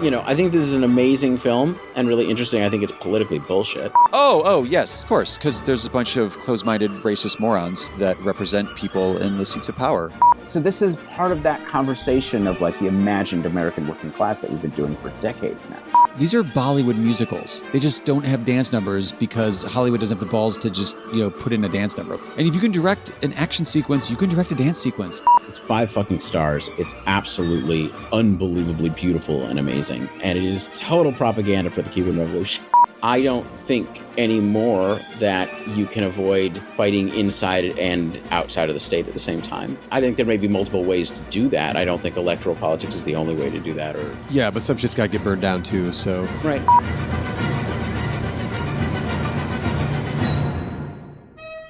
I think this is an amazing film and really interesting. I think it's politically bullshit. Oh, yes, of course, because there's a bunch of closed-minded racist morons that represent people in the seats of power. So this is part of that conversation of like the imagined American working class that we've been doing for decades now. These are Bollywood musicals. They just don't have dance numbers because Hollywood doesn't have the balls to just, put in a dance number. And if you can direct an action sequence, you can direct a dance sequence. It's 5 fucking stars. It's absolutely unbelievably beautiful and amazing. And it is total propaganda for the Cuban Revolution. I don't think anymore that you can avoid fighting inside and outside of the state at the same time. I think there may be multiple ways to do that. I don't think electoral politics is the only way to do that. Yeah, but some shit's got to get burned down too, so... Right.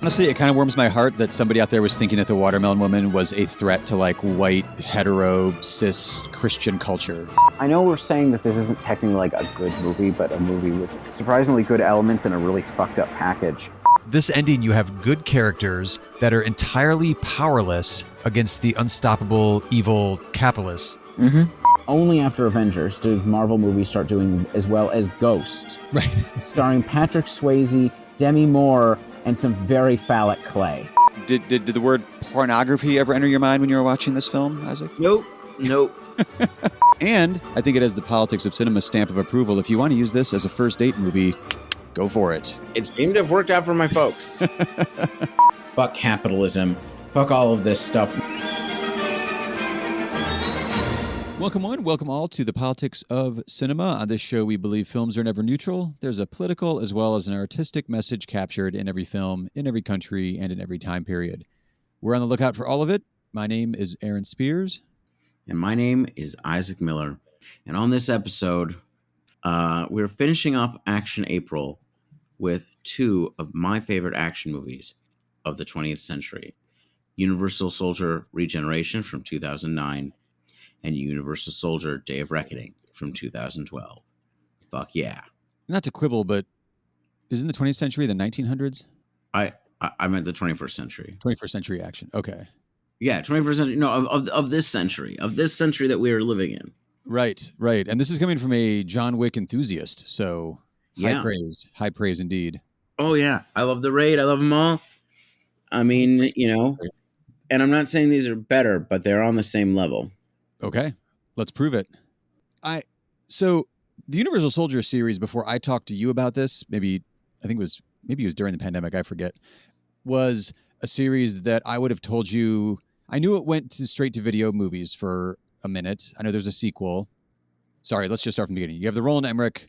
Honestly, it kind of warms my heart that somebody out there was thinking that the Watermelon Woman was a threat to like white, hetero, cis Christian culture. I know we're saying that this isn't technically like a good movie, but a movie with surprisingly good elements and a really fucked up package. This ending, you have good characters that are entirely powerless against the unstoppable evil capitalists. Mm-hmm. Only after Avengers did Marvel movies start doing as well as Ghost. Right. Starring Patrick Swayze, Demi Moore, and some very phallic clay. Did the word pornography ever enter your mind when you were watching this film, Isaac? Nope. And I think it has the Politics of Cinema stamp of approval. If you want to use this as a first date movie, go for it. It seemed to have worked out for my folks. Fuck capitalism. Fuck all of this stuff. Welcome all to the Politics of Cinema. On this show, we believe films are never neutral. There's a political as well as an artistic message captured in every film, in every country, and in every time period. We're on the lookout for all of it. My name is Aaron Spears. And my name is Isaac Miller. And on this episode, we're finishing up Action April with 2 of my favorite action movies of the 20th century. Universal Soldier Regeneration from 2009 and Universal Soldier Day of Reckoning from 2012. Fuck yeah. Not to quibble, but isn't the 20th century the 1900s? I meant the 21st century. 21st century action. Okay. Yeah, 21st century. No, of this century. Of this century that we are living in. Right. And this is coming from a John Wick enthusiast, so yeah. High praise indeed. Oh, yeah. I love the Raid. I love them all. I mean, and I'm not saying these are better, but they're on the same level. Okay, let's prove it. So the Universal Soldier series, before I talked to you about this, maybe it was during the pandemic, I forget, was a series that I would have told you. I knew it went to straight to video movies for a minute. I know there's a sequel. Sorry, let's just start from the beginning. You have the Roland Emmerich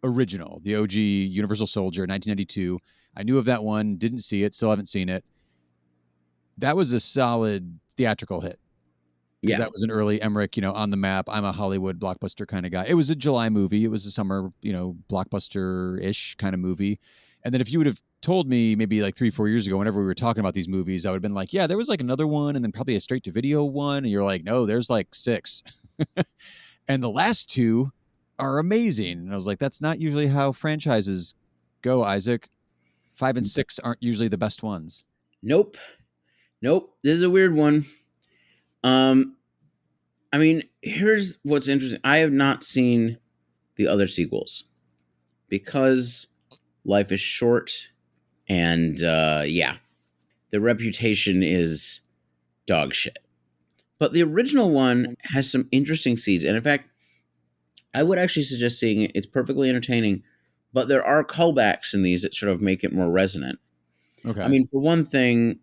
original, the OG Universal Soldier, 1992. I knew of that one, didn't see it, still haven't seen it. That was a solid theatrical hit. Yeah, that was an early Emmerich, on the map. I'm a Hollywood blockbuster kind of guy. It was a July movie. It was a summer, blockbuster-ish kind of movie. And then if you would have told me maybe like 3-4 years ago, whenever we were talking about these movies, I would have been like, yeah, there was like another one and then probably a straight to video one. And you're like, no, there's like 6. And the last 2 are amazing. And I was like, that's not usually how franchises go, Isaac. 5 and 6 aren't usually the best ones. Nope. This is a weird one. I mean, here's what's interesting. I have not seen the other sequels because life is short and, the reputation is dog shit. But the original one has some interesting seeds. And in fact, I would actually suggest seeing it. It's perfectly entertaining, but there are callbacks in these that sort of make it more resonant. Okay. I mean, for one thing,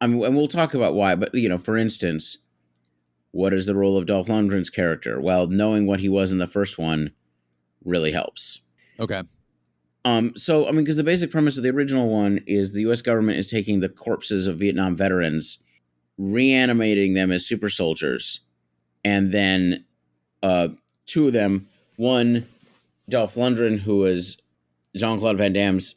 and we'll talk about why, but, for instance, what is the role of Dolph Lundgren's character? Well, knowing what he was in the first one really helps. Okay. Because the basic premise of the original one is the U.S. government is taking the corpses of Vietnam veterans, reanimating them as super soldiers, and then 2 of them, one, Dolph Lundgren, who was Jean-Claude Van Damme's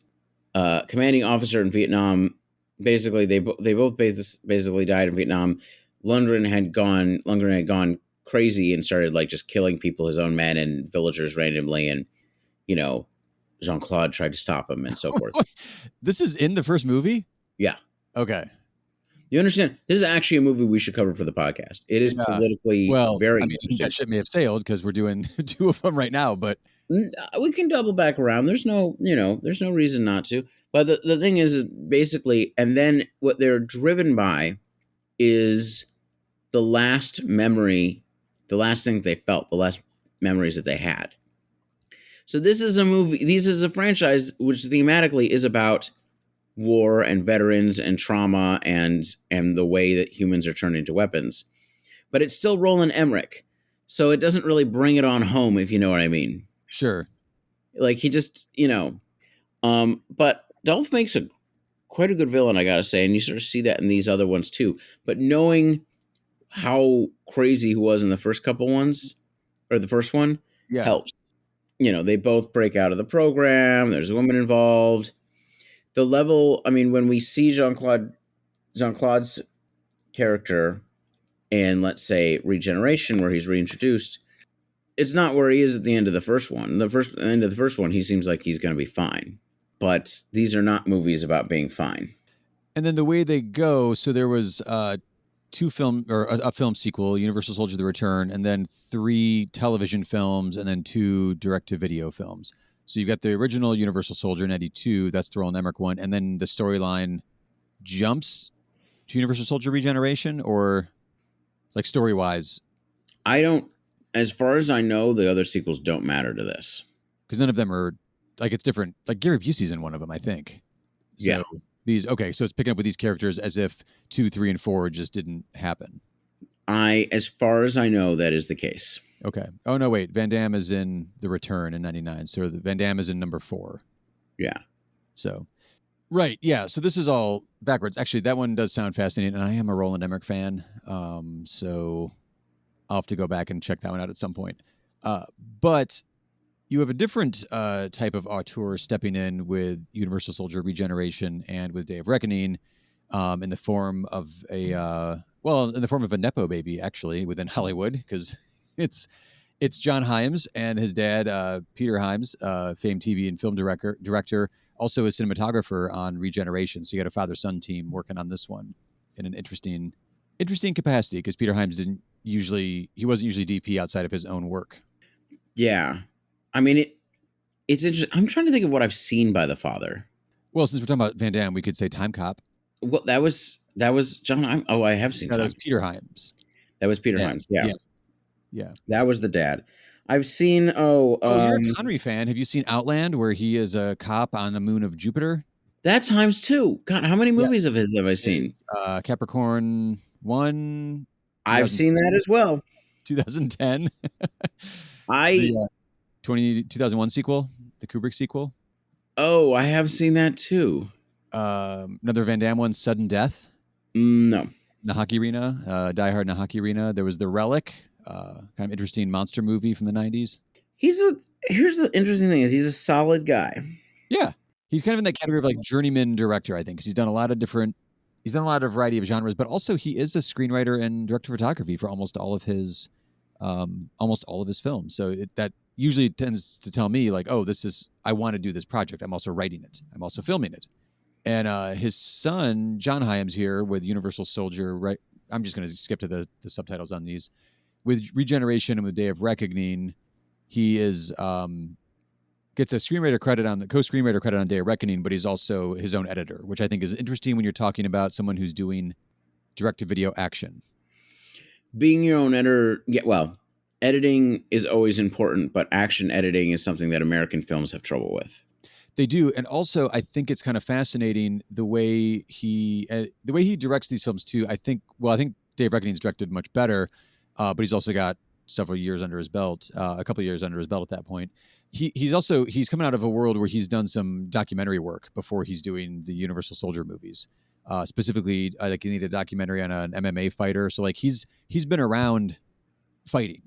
commanding officer in Vietnam. Basically, they both basically died in Vietnam. Lundgren had gone crazy and started like just killing people, his own men and villagers randomly, and Jean-Claude tried to stop him and so forth. This is in the first movie? Yeah. Okay. You understand? This is actually a movie we should cover for the podcast. It is Yeah. politically Well, very I mean, I think interesting. that ship may have sailed because we're doing 2 of them right now, but We can double back around. There's no, there's no reason not to. But the thing is basically, and then what they're driven by is the last memory, the last thing they felt, the last memories that they had. So this is a movie, this is a franchise which thematically is about war and veterans and trauma and the way that humans are turned into weapons. But it's still Roland Emmerich. So it doesn't really bring it on home, if you know what I mean. sure. Like he just, but Dolph makes quite a good villain, I gotta say, and you sort of see that in these other ones too. But knowing how crazy he was in the first couple ones, or the first one, Yeah. helps. They both break out of the program. There's a woman involved. The level, I mean, when we see Jean-Claude's character in, let's say, Regeneration, where he's reintroduced, it's not where he is at the end of the first one. End of the first one, he seems like he's going to be fine. But these are not movies about being fine. And then the way they go, so there was a film sequel, Universal Soldier: The Return, and then 3 television films, and then 2 direct-to-video films. So you've got the original Universal Soldier in '92, that's the Roland Emmerich one, and then the storyline jumps to Universal Soldier Regeneration, or like story-wise? I don't, as far as I know, the other sequels don't matter to this. Because none of them are, like, it's different. Like Gary Busey's in one of them, I think. So Yeah. So it's picking up with these characters as if 2, 3, and 4 just didn't happen. As far as I know, that is the case. Okay. Oh, no, wait. Van Damme is in The Return in '99. So Van Damme is in number 4. Yeah. So, right. Yeah. So this is all backwards. Actually, that one does sound fascinating. And I am a Roland Emmerich fan. So I'll have to go back and check that one out at some point. But you have a different type of auteur stepping in with Universal Soldier Regeneration and with Day of Reckoning, in the form of a Nepo baby, actually, within Hollywood, because it's John Hyams and his dad, Peter Hyams, famed TV and film director, also a cinematographer on Regeneration. So you got a father-son team working on this one in an interesting capacity, because Peter Hyams wasn't usually DP outside of his own work. Yeah. I mean, it's interesting. I'm trying to think of what I've seen by the father. Well, since we're talking about Van Damme, we could say Time Cop. Well, that was John. I have seen. No, that Time. was Peter Hyams. That was Peter Hyams. Yeah. Yeah. That was the dad. I've seen. You're a Connery fan. Have you seen Outland, where he is a cop on the moon of Jupiter? That's Hyams too. God, how many movies of his have I seen? Capricorn 1. I've seen that as well. 2010. 2001 sequel, the Kubrick sequel. Oh, I have seen that too. Another Van Damme one, Sudden Death. No. Nahaki Rena, Die Hard Nahaki Rena. There was The Relic, kind of interesting monster movie from the 90s. Here's the interesting thing is he's a solid guy. Yeah. He's kind of in that category of like journeyman director, I think, because he's done a variety of genres, but also he is a screenwriter and director of photography for almost all of his films. So that usually tends to tell me like, oh, I want to do this project. I'm also writing it. I'm also filming it. And his son, John Hyams, here with Universal Soldier, right? I'm just going to skip to the subtitles on these. With Regeneration and with Day of Reckoning, he is gets a co-screenwriter credit on Day of Reckoning, but he's also his own editor, which I think is interesting when you're talking about someone who's doing direct-to-video action. Being your own editor, editing is always important, but action editing is something that American films have trouble with. They do, and also I think it's kind of fascinating the way he directs these films too. I think Day of Reckoning's directed much better, but he's also got several years under his belt, a couple of years under his belt at that point. He's coming out of a world where he's done some documentary work before he's doing the Universal Soldier movies. Specifically, like he did a documentary on an MMA fighter. So like he's been around fighting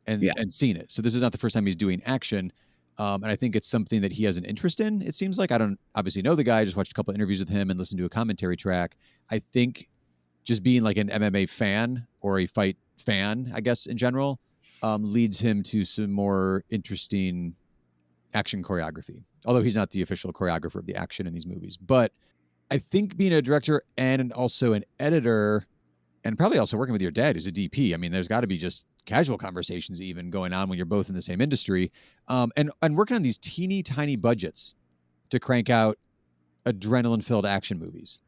and seen it. So this is not the first time he's doing action. And I think it's something that he has an interest in. It seems like, I don't obviously know the guy. I just watched a couple of interviews with him and listened to a commentary track. I think just being like an MMA fan or a fight fan, I guess in general, leads him to some more interesting action choreography. Although he's not the official choreographer of the action in these movies, but I think being a director and also an editor, and probably also working with your dad, who's a DP. I mean, there's got to be just casual conversations even going on when you're both in the same industry, and working on these teeny tiny budgets to crank out adrenaline-filled action movies.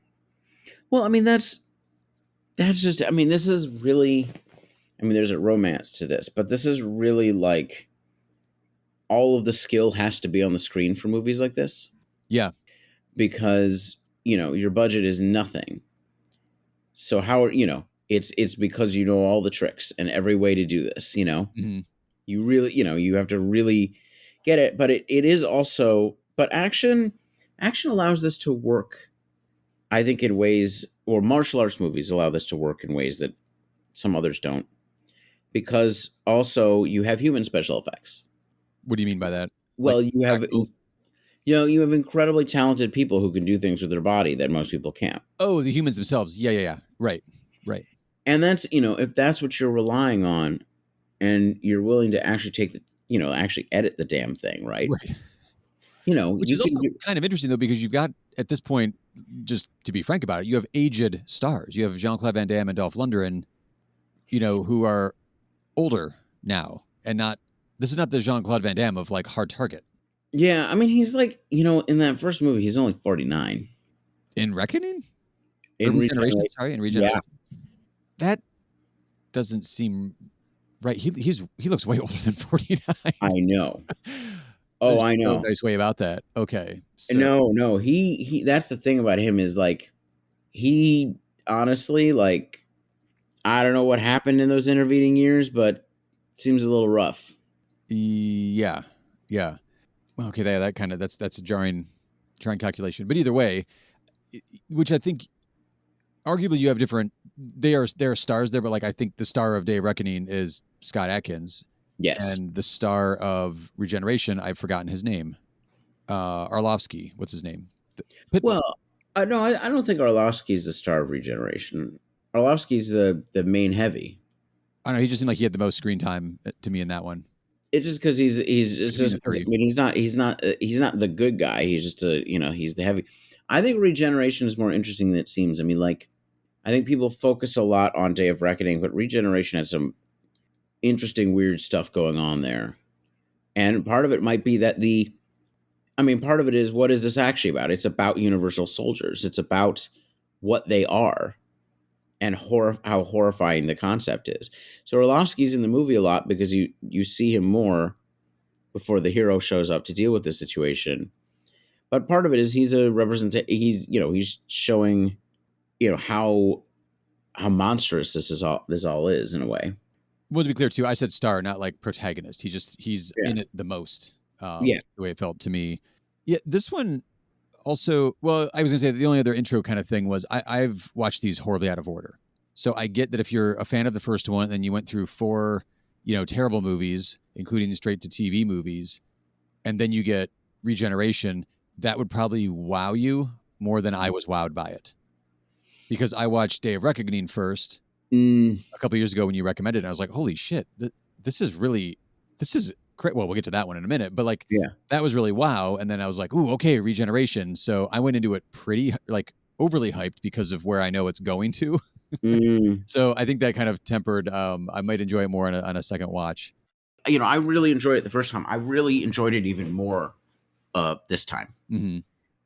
Well, I mean, that's just, I mean, this is really, I mean, there's a romance to this, but this is really like all of the skill has to be on the screen for movies like this. Yeah. Because, you know, your budget is nothing. So how, you know, it's because you know all the tricks and every way to do this, you know. Mm-hmm. You really, you know, you have to really get it, but it is also, but action allows this to work, I think, in ways, or martial arts movies allow this to work in ways that some others don't, because also you have human special effects. What do you mean by that? Well, Like, you have, practical? you know, you have incredibly talented people who can do things with their body that most people can't. Oh, the humans themselves. Yeah. Right. And that's, you know, if that's what you're relying on and you're willing to actually take the, you know, actually edit the damn thing, right? Right. You know, Which you is can also kind of interesting, though, because you've got, at this point, just to be frank about it, you have aged stars. You have Jean-Claude Van Damme and Dolph Lundgren, you know, who are older now, and not, this is not the Jean-Claude Van Damme of like Hard Target. Yeah, I mean, he's like, you know, in that first movie, he's only 49. In Reckoning? In Regeneration? Sorry, in Regeneration. Yeah. That doesn't seem right. He looks way older than 49. I know. Oh, There's I know. no nice way about that. Okay. So, No, he that's the thing about him is like, he honestly, like, I don't know what happened in those intervening years, but it seems a little rough. Yeah. Well, okay, that kind of that's a jarring calculation. But either way, which I think arguably you have different. There are stars there, but like I think the star of Day of Reckoning is Scott Adkins, Yes. and the star of Regeneration, I've forgotten his name. Arlovsky, what's his name? Pitbull. Well, I don't think Arlovsky's the star of Regeneration. Arlovsky's the main heavy. I don't know. He just seemed like he had the most screen time to me in that one. It's just because he's just. I 30. mean, he's not the good guy. He's just he's the heavy. I think Regeneration is more interesting than it seems. I mean, like, I think people focus a lot on Day of Reckoning, but Regeneration has some interesting, weird stuff going on there. And part of it might be that part of it is, what is this actually about? It's about Universal Soldiers. It's about what they are and how horrifying the concept is. So Orlovsky's in the movie a lot because you see him more before the hero shows up to deal with the situation. But part of it is he's he's showing, how monstrous this all is in a way. Well, to be clear too, I said star, not like protagonist. He's in it the most. The way it felt to me. Yeah, this one also. Well, I was gonna say the only other intro kind of thing was I've watched these horribly out of order. So I get that if you're a fan of the first one, then you went through 4, terrible movies, including straight to TV movies, and then you get Regeneration. That would probably wow you more than I was wowed by it, because I watched Day of Reckoning first a couple of years ago when you recommended it. And I was like, holy shit, this is great. Well, we'll get to that one in a minute, but like, that was really wow. And then I was like, ooh, okay, Regeneration. So I went into it pretty like overly hyped because of where I know it's going to. So I think that kind of tempered. I might enjoy it more on a second watch. I really enjoyed it the first time. I really enjoyed it even more this time. Mm-hmm.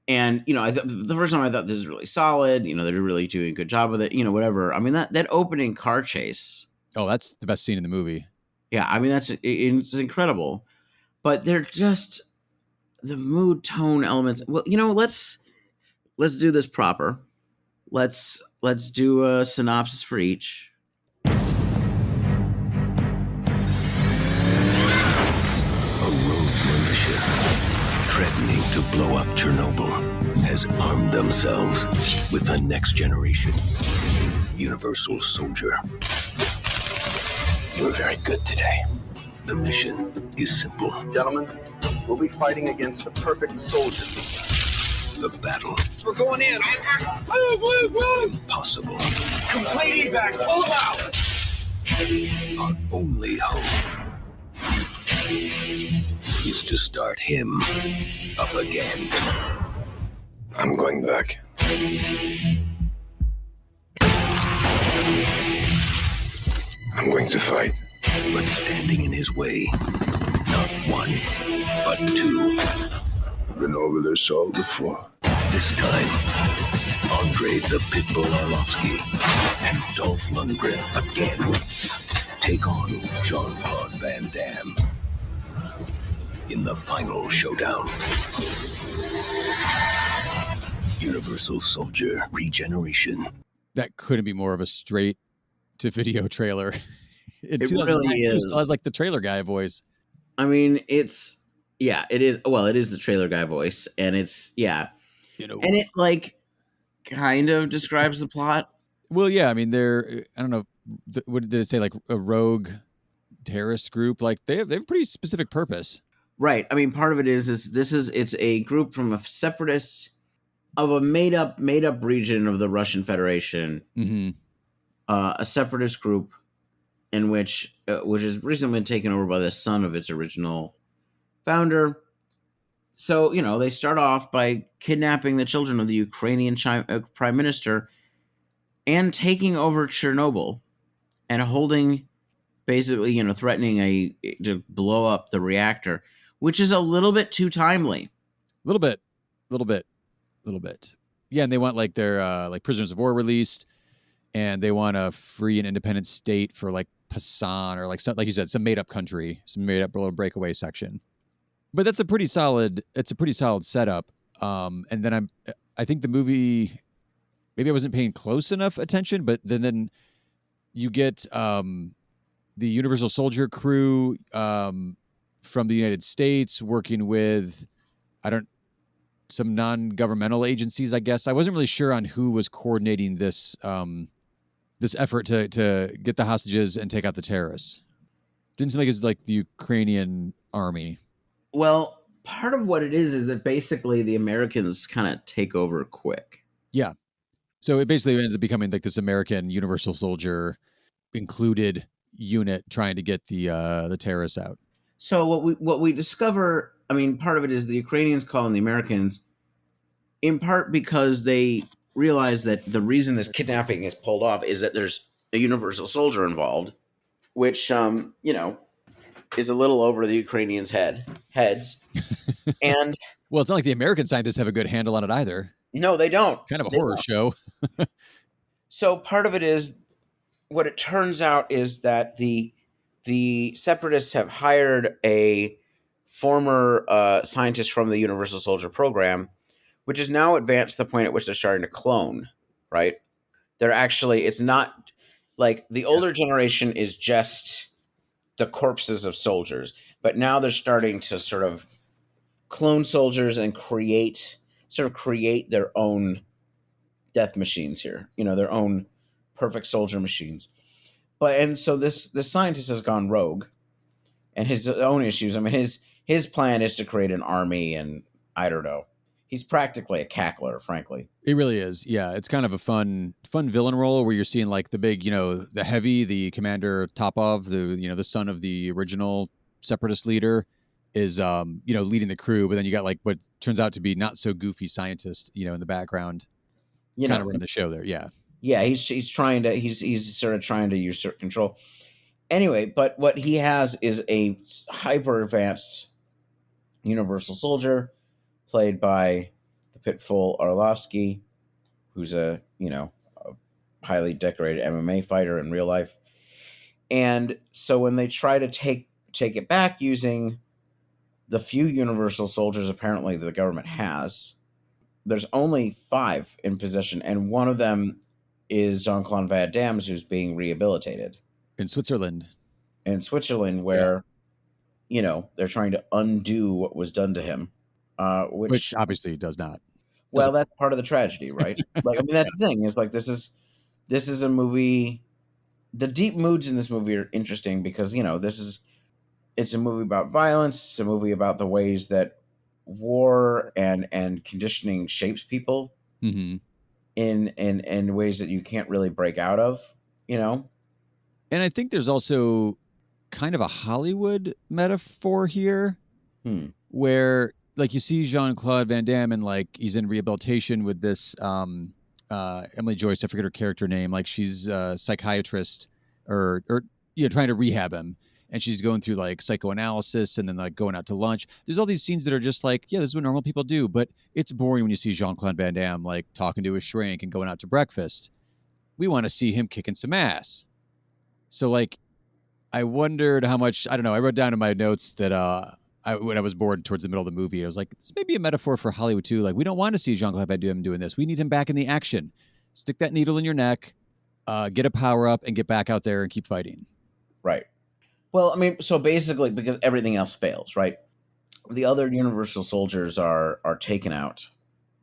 And, the first time I thought this is really solid. They're really doing a good job with it, whatever. I mean, that opening car chase. Oh, that's the best scene in the movie. Yeah, I mean, it's incredible. But they're just the mood, tone elements. Well, let's do this proper. Let's do a synopsis for each. A rogue militia threatening to blow up Chernobyl has armed themselves with the next generation Universal Soldier. You were very good today. The mission is simple. Gentlemen, we'll be fighting against the perfect soldier. The battle. We're going in. Move. Impossible. Complete evac. Pull them out. Our only hope is to start him up again. I'm going back. I'm going to fight. But standing in his way, not one, but two. Been over this all before. This time, Andre the Pitbull Arlovsky and Dolph Lundgren again take on Jean-Claude Van Damme in the final showdown. Universal Soldier Regeneration. That couldn't be more of a straight-to-video trailer. It really is. Still has like the trailer guy voice. I mean, it is. Well, it is the trailer guy voice, and it's and it like kind of describes the plot. Well, yeah, I mean, they're I don't know, what did it say? Like a rogue terrorist group? Like they have a pretty specific purpose, right? I mean, part of it is it's a group from a separatist of a made up region of the Russian Federation, a separatist group in which has recently been taken over by the son of its original founder. So, they start off by kidnapping the children of the Ukrainian prime minister and taking over Chernobyl and holding, basically, threatening to blow up the reactor, which is a little bit too timely. Little bit. Yeah, and they want like their like prisoners of war released, and they want a free and independent state for like Pasan, or like some, like you said, some made up country, some made up little breakaway section. But that's a pretty solid setup. And then I think the movie, maybe I wasn't paying close enough attention, but then you get the Universal Soldier crew from the United States working with some non-governmental agencies, I guess. I wasn't really sure on who was coordinating this this effort to get the hostages and take out the terrorists. Didn't seem like it was like the Ukrainian army. Well, part of what it is that basically the Americans kind of take over quick. Yeah. So it basically ends up becoming like this American Universal Soldier included unit trying to get the terrorists out. So what we discover, I mean, part of it is the Ukrainians calling the Americans, in part because they realize that the reason this kidnapping is pulled off is that there's a Universal Soldier involved, which is a little over the Ukrainians' heads. And well, it's not like the American scientists have a good handle on it either. No, they don't. Kind of a horror show. So part of it is, what it turns out is that the separatists have hired a former scientist from the Universal Soldier program, which has now advanced to the point at which they're starting to clone, right? They're actually, it's not like the older generation is just the corpses of soldiers, but now they're starting to sort of clone soldiers and create their own death machines here, their own perfect soldier machines. And so this scientist has gone rogue, and his own issues. I mean, his plan is to create an army, and I don't know. He's practically a cackler, frankly. It really is. Yeah, it's kind of a fun villain role where you're seeing like the big, the heavy, the Commander Topov, the son of the original separatist leader, is leading the crew. But then you got like what turns out to be not so goofy scientist, in the background, kind of running the show there. Yeah. Yeah, he's sort of trying to usurp control. Anyway, but what he has is a hyper advanced Universal Soldier, played by the Pitbull Arlovsky, who's a highly decorated MMA fighter in real life. And so when they try to take it back using the few Universal Soldiers apparently the government has, there's only 5 in possession, and one of them is Jean-Claude Van Damme, who's being rehabilitated in Switzerland. Where they're trying to undo what was done to him. Which obviously does not. Well, that's part of the tragedy, right? Like, I mean, that's the thing. Is like this is a movie. The deep moods in this movie are interesting because it's a movie about violence. It's a movie about the ways that war and conditioning shapes people in ways that you can't really break out of. And I think there's also kind of a Hollywood metaphor here, where like you see Jean-Claude Van Damme and like he's in rehabilitation with this Emily Joyce, I forget her character name, like she's a psychiatrist or trying to rehab him, and she's going through like psychoanalysis and then like going out to lunch. There's all these scenes that are just like, yeah, this is what normal people do, but it's boring when you see Jean-Claude Van Damme like talking to his shrink and going out to breakfast. We want to see him kicking some ass. So like I wondered how much, I don't know, I wrote down in my notes that when I was bored towards the middle of the movie, I was like, this may be a metaphor for Hollywood too. Like, we don't want to see Jean-Claude Van Damme doing this. We need him back in the action. Stick that needle in your neck, get a power up, and get back out there and keep fighting. Right. Well, I mean, so basically, because everything else fails, right? The other Universal Soldiers are taken out.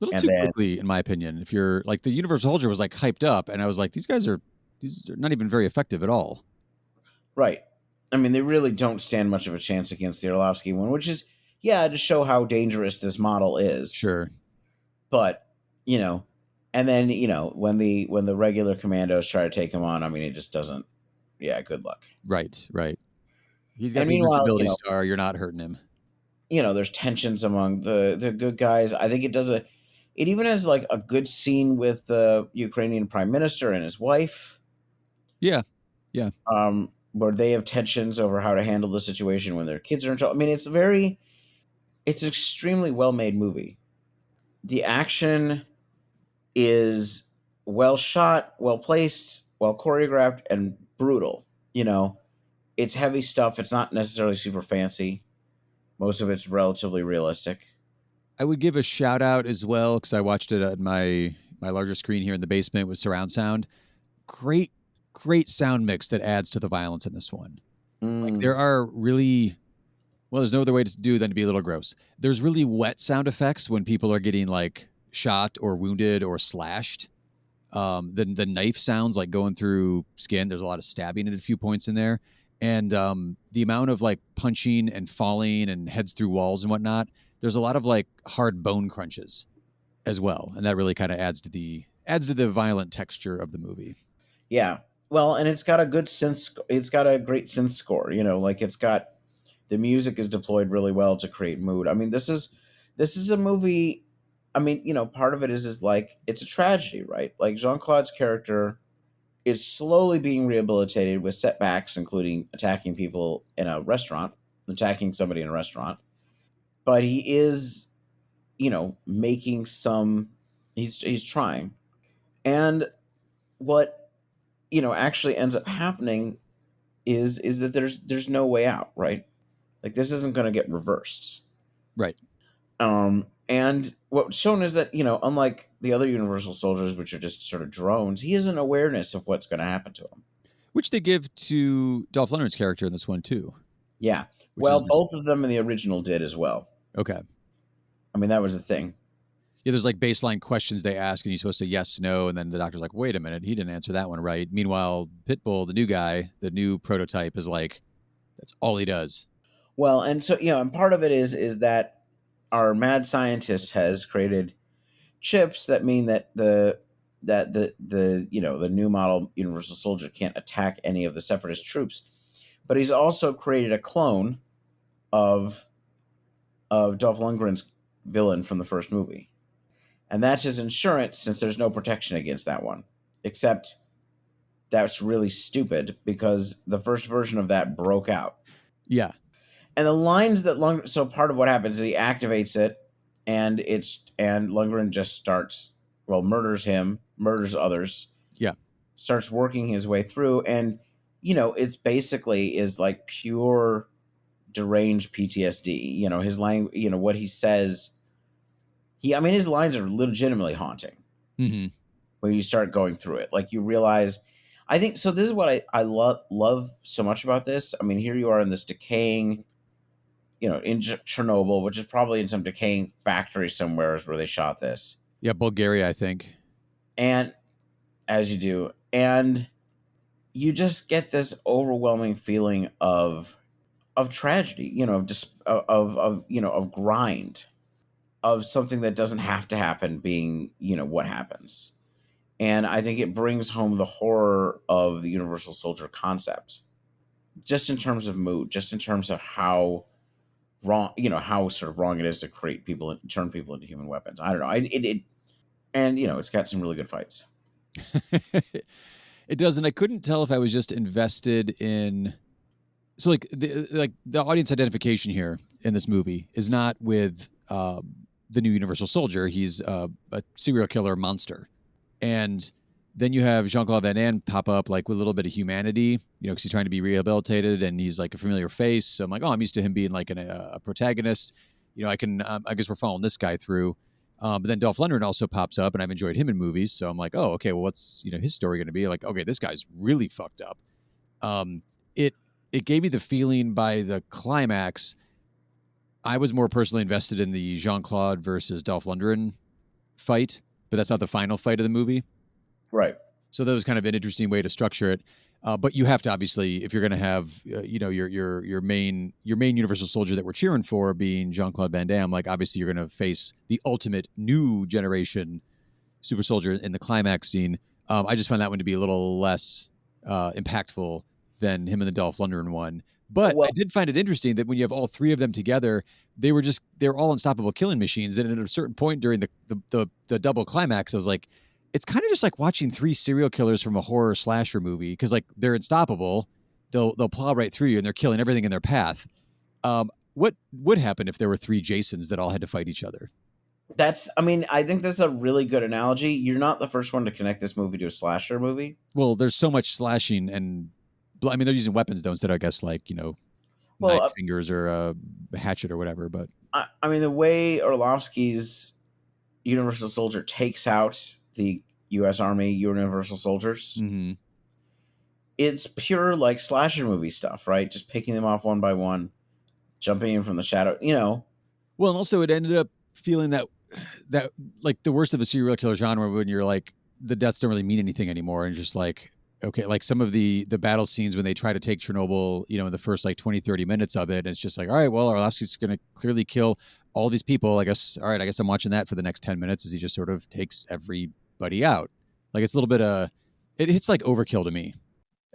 A little too quickly, in my opinion. If you're like, the Universal Soldier was like hyped up, and I was like, these are not even very effective at all. Right. I mean, they really don't stand much of a chance against the Orlovsky one, which is, to show how dangerous this model is. Sure. But, and then, when the regular commandos try to take him on, I mean, it just doesn't, good luck. Right. He's got an invincibility star. You're not hurting him. There's tensions among the good guys. I think it even has like a good scene with the Ukrainian prime minister and his wife. Yeah. Where they have tensions over how to handle the situation when their kids are in trouble. I mean, it's an extremely well-made movie. The action is well shot, well placed, well choreographed, and brutal. It's heavy stuff. It's not necessarily super fancy. Most of it's relatively realistic. I would give a shout out as well, because I watched it at my larger screen here in the basement with surround sound. Great sound mix that adds to the violence in this one. Like there are really, there's no other way to do than to be a little gross. There's really wet sound effects when people are getting like shot or wounded or slashed. The knife sounds like going through skin. There's a lot of stabbing at a few points in there. And the amount of like punching and falling and heads through walls and whatnot, there's a lot of like hard bone crunches as well. And that really kind of adds to the violent texture of the movie. Yeah. Well, and it's got a good synth. It's got a great synth score. Like it's got the music is deployed really well to create mood. I mean, this is a movie. I mean, part of it is like it's a tragedy, right? Like Jean-Claude's character is slowly being rehabilitated with setbacks, including attacking somebody in a restaurant. But he is, making some. He's trying, and what actually ends up happening is that there's no way out, right? Like this isn't going to get reversed. Right. And what's shown is that, unlike the other Universal Soldiers, which are just sort of drones, he has an awareness of what's going to happen to him. Which they give to Dolph Lundgren's character in this one too. Yeah. Well, both of them in the original did as well. Okay. I mean, that was the thing. Yeah, there's like baseline questions they ask, and you're supposed to say yes, no, and then the doctor's like, wait a minute, he didn't answer that one right. Meanwhile, Pitbull, the new guy, the new prototype, is like, that's all he does. Well, and so, and part of it is that our mad scientist has created chips that mean that the new model Universal Soldier can't attack any of the Separatist troops. But he's also created a clone of Dolph Lundgren's villain from the first movie. And that's his insurance, since there's no protection against that one. Except that's really stupid because the first version of that broke out. Yeah. And the lines that so part of what happens is he activates it, and Lundgren just murders him, murders others. Yeah. Starts working his way through, and it's basically is like pure deranged PTSD. His language, what he says. His lines are legitimately haunting. Mm-hmm. When you start going through it. Like you realize, I think, so this is what I love so much about this. I mean, here you are in this decaying, in Chernobyl, which is probably in some decaying factory somewhere is where they shot this. Yeah, Bulgaria, I think. And as you do, and you just get this overwhelming feeling of tragedy, of grind, of something that doesn't have to happen being, what happens. And I think it brings home the horror of the Universal Soldier concept, just in terms of mood, just in terms of how wrong, how sort of wrong it is to turn people into human weapons. I don't know. And it's got some really good fights. It does, and I couldn't tell if I was just invested in. So like the audience identification here in this movie is not with the new Universal Soldier. He's a serial killer monster, and then you have Jean-Claude Van Damme pop up like with a little bit of humanity, because he's trying to be rehabilitated and he's like a familiar face. So I'm like, oh, I'm used to him being like a protagonist. I guess we're following this guy through. But then Dolph Lundgren also pops up, and I've enjoyed him in movies. So I'm like, oh, okay, well, what's his story going to be? Like, okay, this guy's really fucked up. It gave me the feeling by the climax, I was more personally invested in the Jean-Claude versus Dolph Lundgren fight, but that's not the final fight of the movie. Right. So that was kind of an interesting way to structure it. But you have to obviously, if you're going to have, your main Universal Soldier that we're cheering for being Jean-Claude Van Damme, like obviously you're going to face the ultimate new generation super soldier in the climax scene. I just found that one to be a little less impactful than him and the Dolph Lundgren one. But I did find it interesting that when you have all three of them together, they're all unstoppable killing machines. And at a certain point during the double climax, I was like, it's kind of just like watching three serial killers from a horror slasher movie, because like they're unstoppable. They'll plow right through you and they're killing everything in their path. What would happen if there were three Jasons that all had to fight each other? I think that's a really good analogy. You're not the first one to connect this movie to a slasher movie. Well, there's so much slashing and they're using weapons though, instead of, I guess, like, knife fingers or a hatchet or whatever. But the way Orlovsky's Universal Soldier takes out the U.S. Army Universal Soldiers, it's pure like slasher movie stuff, right? Just picking them off one by one, jumping in from the shadow, Well, and also it ended up feeling that like the worst of the serial killer genre, when you're like, the deaths don't really mean anything anymore, and just like, okay, like some of the battle scenes when they try to take Chernobyl, in the first like 20, 30 minutes of it, and it's just like, all right, well, Orlovsky's going to clearly kill all these people. I guess, all right, I guess I'm watching that for the next 10 minutes as he just sort of takes everybody out. Like, it's a little bit it hits like overkill to me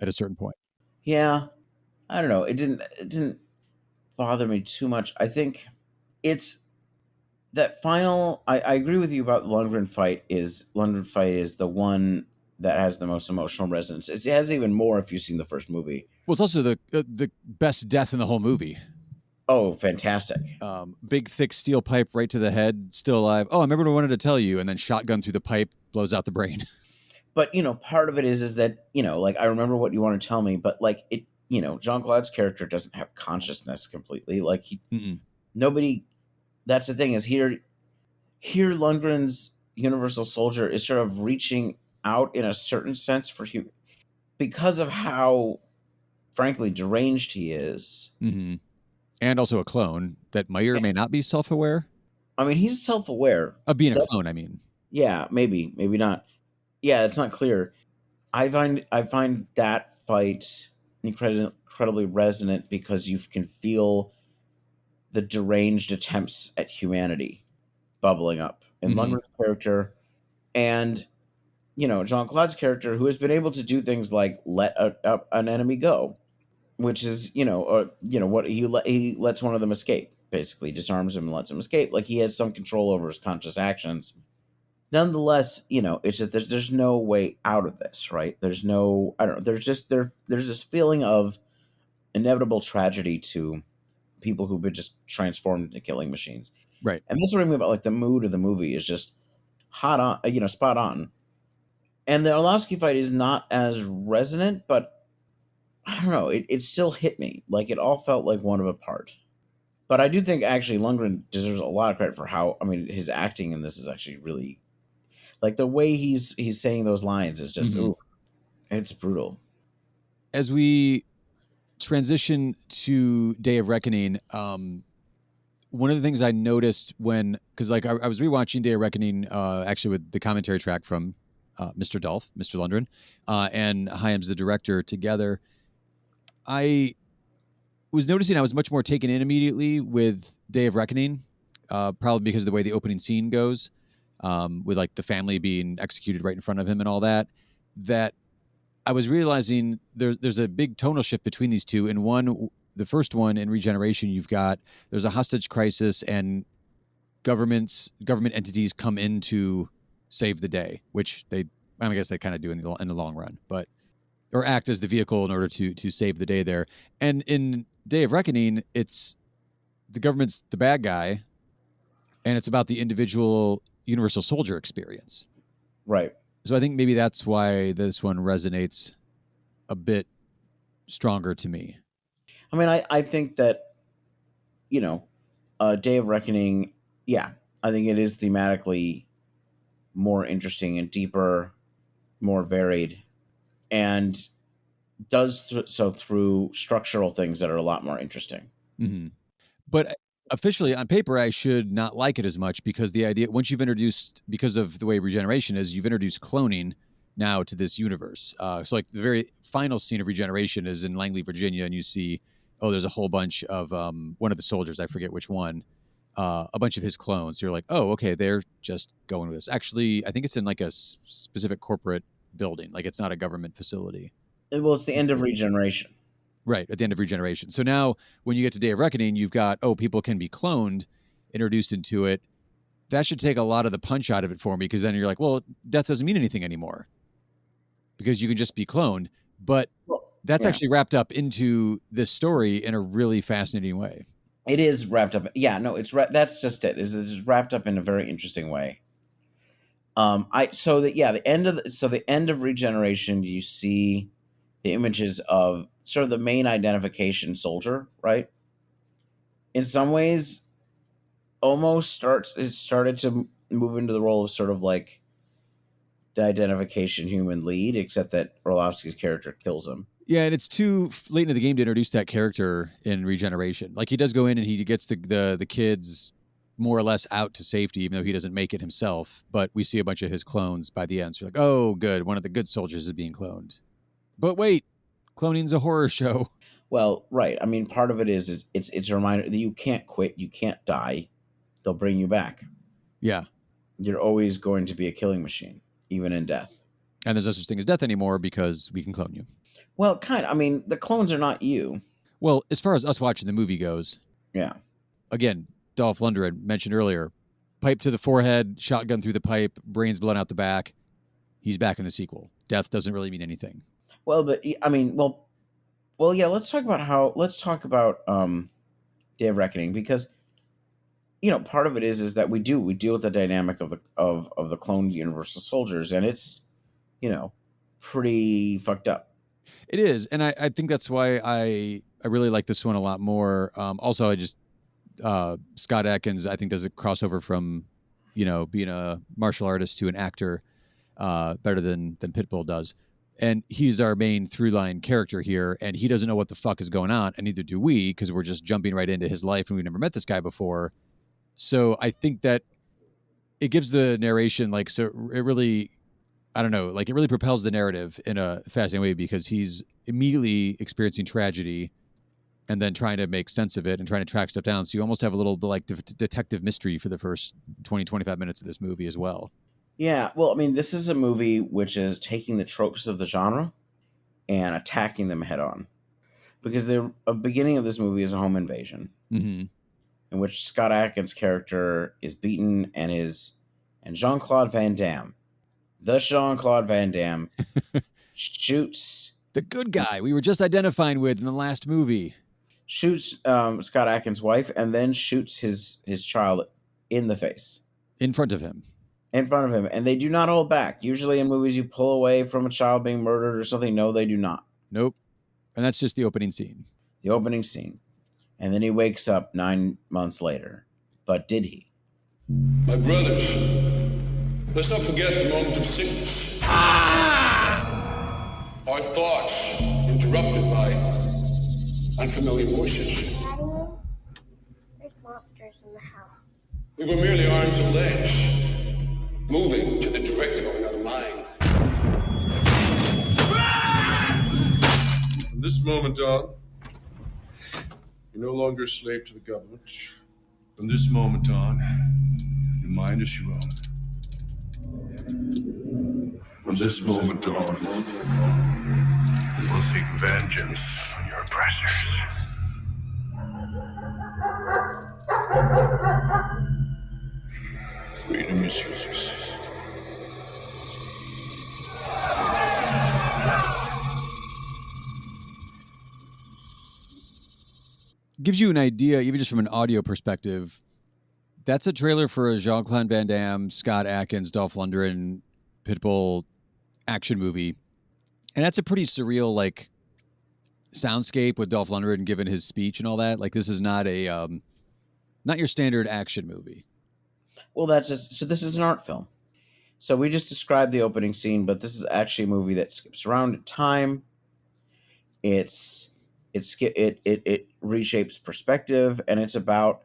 at a certain point. Yeah. I don't know. It didn't bother me too much. I think it's that final, I agree with you about the Lundgren fight is the one that has the most emotional resonance. It has even more if you've seen the first movie. Well, it's also the best death in the whole movie. Oh, fantastic. Big, thick steel pipe right to the head, still alive. Oh, I remember what I wanted to tell you. And then shotgun through the pipe, blows out the brain. But, part of it is that, like, I remember what you want to tell me, but like it, Jean-Claude's character doesn't have consciousness completely. Like nobody, that's the thing is here Lundgren's Universal Soldier is sort of reaching out in a certain sense for human, because of how frankly deranged he is. And also a clone that may or may not be self-aware. He's self-aware of being a clone. Yeah, maybe not. Yeah, it's not clear. I find that fight incredibly resonant because you can feel the deranged attempts at humanity bubbling up in Lundgren's character, and Jean-Claude's character, who has been able to do things like let an enemy go, which is what he lets one of them escape, basically disarms him and lets him escape. Like, he has some control over his conscious actions. Nonetheless, it's that there's no way out of this, right? There's no, I don't know. There's this feeling of inevitable tragedy to people who've been just transformed into killing machines, right? And that's what I mean about like the mood of the movie is just hot on, spot on. And the Orlovsky fight is not as resonant, but I don't know. It still hit me. Like, it all felt like one of a part. But I do think actually Lundgren deserves a lot of credit for how, his acting in this is actually really, like, the way he's saying those lines is just, ooh, it's brutal. As we transition to Day of Reckoning, one of the things I noticed because like I was rewatching Day of Reckoning, actually with the commentary track from Mr. Lundgren, and Hyams, the director, together, I was noticing I was much more taken in immediately with Day of Reckoning, probably because of the way the opening scene goes, with like the family being executed right in front of him and all that I was realizing there's a big tonal shift between these two. In one, the first one in Regeneration, there's a hostage crisis and government entities come in to save the day, which I guess they kind of do in the long run, or act as the vehicle in order to save the day there. And in Day of Reckoning, it's the government's the bad guy, and it's about the individual Universal Soldier experience. Right. So I think maybe that's why this one resonates a bit stronger to me. I mean, I think that, Day of Reckoning, yeah, I think it is thematically more interesting and deeper, more varied, and does so through structural things that are a lot more interesting. Mm-hmm. But officially on paper, I should not like it as much because the idea, once you've introduced, because of the way Regeneration is, you've introduced cloning now to this universe. So like the very final scene of Regeneration is in Langley, Virginia, and you see, there's a whole bunch of one of the soldiers, I forget which one, a bunch of his clones. So you're like, oh, okay, they're just going with this. Actually, I think it's in like a specific corporate building. Like it's not a government facility. Well, it's the end of Regeneration. Right, at the end of Regeneration. So now when you get to Day of Reckoning, you've got, people can be cloned, introduced into it. That should take a lot of the punch out of it for me, because then you're like, well, death doesn't mean anything anymore because you can just be cloned. But that's actually wrapped up into this story in a really fascinating way. It is wrapped up. Yeah, no, that's just it. It's wrapped up in a very interesting way. The end of Regeneration, you see the images of sort of the main identification soldier, right? In some ways, almost it started to move into the role of sort of like the identification human lead, except that Orlovsky's character kills him. Yeah, and it's too late in the game to introduce that character in Regeneration. Like he does go in and he gets the kids more or less out to safety, even though he doesn't make it himself. But we see a bunch of his clones by the end. So you're like, oh, good, one of the good soldiers is being cloned. But wait, cloning's a horror show. Well, right. I mean, part of it is it's a reminder that you can't quit, you can't die. They'll bring you back. Yeah. You're always going to be a killing machine, even in death. And there's no such thing as death anymore because we can clone you. Well, kind of. I mean, the clones are not you. Well, as far as us watching the movie goes. Yeah. Again, Dolph Lundgren mentioned earlier, pipe to the forehead, shotgun through the pipe, brains blown out the back. He's back in the sequel. Death doesn't really mean anything. Well, but I mean, yeah. Let's talk about Day of Reckoning, because part of it is that we deal with the dynamic of the cloned Universal Soldiers, and it's pretty fucked up. It is, and I think that's why I really like this one a lot more. Also, I just Scott Adkins, I think, does a crossover from being a martial artist to an actor better than Pitbull does. And he's our main through-line character here, and he doesn't know what the fuck is going on, and neither do we, because we're just jumping right into his life, and we've never met this guy before. So I think that it gives the narration, it really, I don't know, it really propels the narrative in a fascinating way, because he's immediately experiencing tragedy and then trying to make sense of it and trying to track stuff down. So you almost have a little bit detective mystery for the first 20, 25 minutes of this movie as well. Yeah, well, I mean, this is a movie which is taking the tropes of the genre and attacking them head on. Because the beginning of this movie is a home invasion, in which Scott Adkins' character is beaten and Jean-Claude Van Damme, shoots... the good guy we were just identifying with in the last movie. Shoots Scott Adkins' wife and then shoots his child in the face. In front of him. And they do not hold back. Usually in movies you pull away from a child being murdered or something. No, they do not. Nope. And that's just the opening scene. The opening scene. And then he wakes up 9 months later. But did he? My brothers, let's not forget the moment of sickness. Our thoughts interrupted by unfamiliar voices. Daddy, there's monsters in the house. We were merely arms and legs, moving to the directive of another mind. From this moment on, you're no longer a slave to the government. From this moment on, your mind is your own. From this moment on, you will seek vengeance on your oppressors. Freedom is yours. Gives you an idea, even just from an audio perspective. That's a trailer for a Jean-Claude Van Damme, Scott Adkins, Dolph Lundgren, Pitbull action movie. And that's a pretty surreal, like, soundscape with Dolph Lundgren giving his speech and all that. Like, this is not a not your standard action movie. Well, so this is an art film. So we just described the opening scene, but this is actually a movie that skips around in time. It reshapes perspective, and it's about,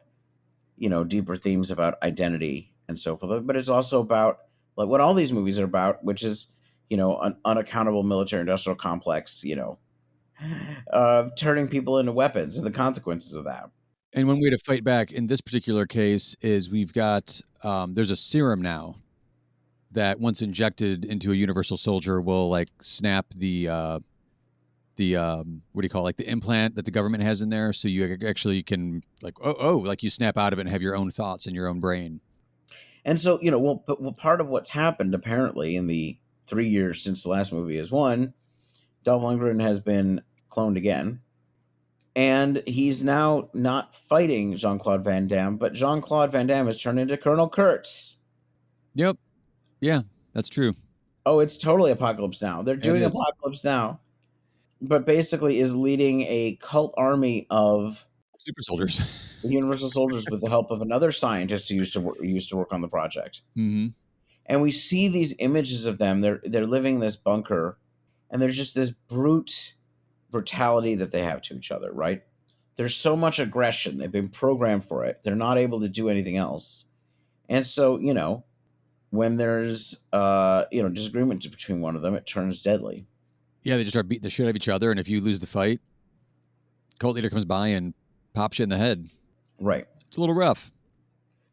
deeper themes about identity and so forth. But it's also about, like, what all these movies are about, which is, an unaccountable military-industrial complex, turning people into weapons and the consequences of that. And one way to fight back in this particular case is we've got, there's a serum now that once injected into a universal soldier will, like, snap the what do you call it? Like the implant that the government has in there. So you actually can, like, like you snap out of it and have your own thoughts in your own brain. And so, part of what's happened apparently in the 3 years since the last movie is, one, Dolph Lundgren has been cloned again. And he's now not fighting Jean-Claude Van Damme, but Jean-Claude Van Damme has turned into Colonel Kurtz. Yep. Yeah, that's true. Oh, it's totally Apocalypse Now. They're doing Apocalypse Now, but basically is leading a cult army of super soldiers, universal soldiers, with the help of another scientist who used to work on the project. Mm-hmm. And we see these images of them. They're living in this bunker, and there's just this brutality that they have to each other, right? There's so much aggression. They've been programmed for it. They're not able to do anything else. And so, when there's, disagreements between one of them, it turns deadly. Yeah, they just start beating the shit out of each other. And if you lose the fight, cult leader comes by and pops you in the head. Right. It's a little rough.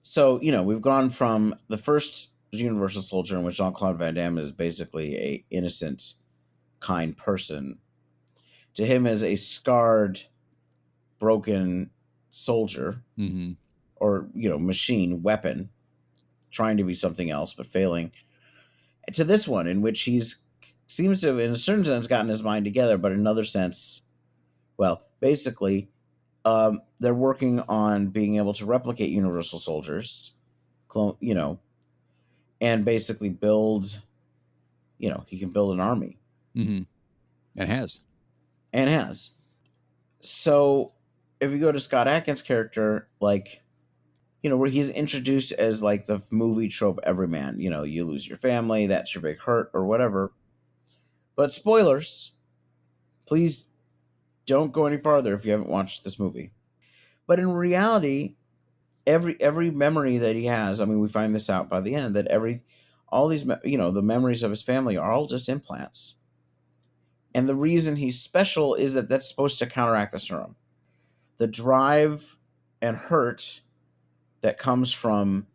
So, we've gone from the first Universal Soldier, in which Jean-Claude Van Damme is basically a innocent, kind person, to him as a scarred, broken soldier, mm-hmm. or, machine, weapon, trying to be something else but failing, to this one in which seems to have, in a certain sense, gotten his mind together, but in another sense, well, basically, they're working on being able to replicate universal soldiers, and basically build, he can build an army. Mm-hmm. And has. So if you go to Scott Adkins' character, like, where he's introduced as, like, the movie trope everyman, you lose your family, that's your big hurt, or whatever. But spoilers, please don't go any farther if you haven't watched this movie. But in reality, every memory that he has, I mean, we find this out by the end, that all these, the memories of his family are all just implants. And the reason he's special is that that's supposed to counteract the serum. The drive and hurt that comes from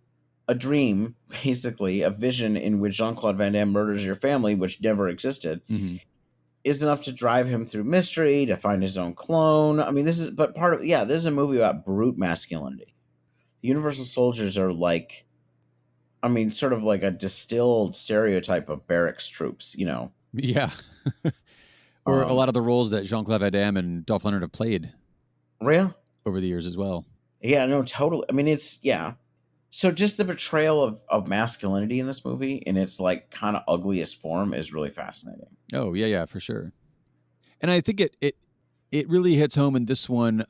a dream, basically, a vision in which Jean-Claude Van Damme murders your family, which never existed, mm-hmm. is enough to drive him through mystery, to find his own clone. I mean, this is a movie about brute masculinity. The Universal Soldiers are like, I mean, sort of like a distilled stereotype of barracks troops, Yeah. Or a lot of the roles that Jean-Claude Van Damme and Dolph Lundgren have played. Real? Over the years as well. Yeah, no, totally. I mean, so just the portrayal of masculinity in this movie in its, like, kind of ugliest form is really fascinating. Oh, yeah, for sure. And I think it really hits home in this one.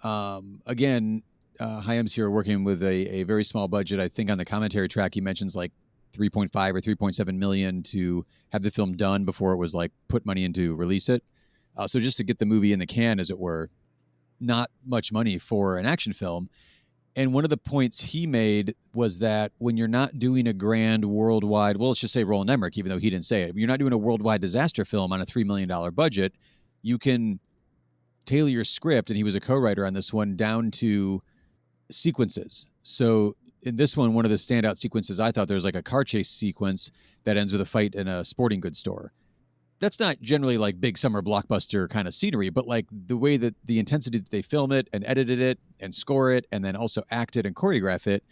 Again, Hyams here working with a very small budget. I think on the commentary track he mentions like 3.5 or 3.7 million to have the film done before it was, like, put money in to release it. So just to get the movie in the can, as it were, not much money for an action film. And one of the points he made was that when you're not doing a grand worldwide, well, let's just say Roland Emmerich, even though he didn't say it, when you're not doing a worldwide disaster film on a $3 million budget, you can tailor your script, and he was a co-writer on this one, down to sequences. So in this one of the standout sequences, I thought there was like a car chase sequence that ends with a fight in a sporting goods store. that's not generally like big summer blockbuster kind of scenery, but like the way that the intensity that they film it and edited it and score it and then also act it and choreograph it,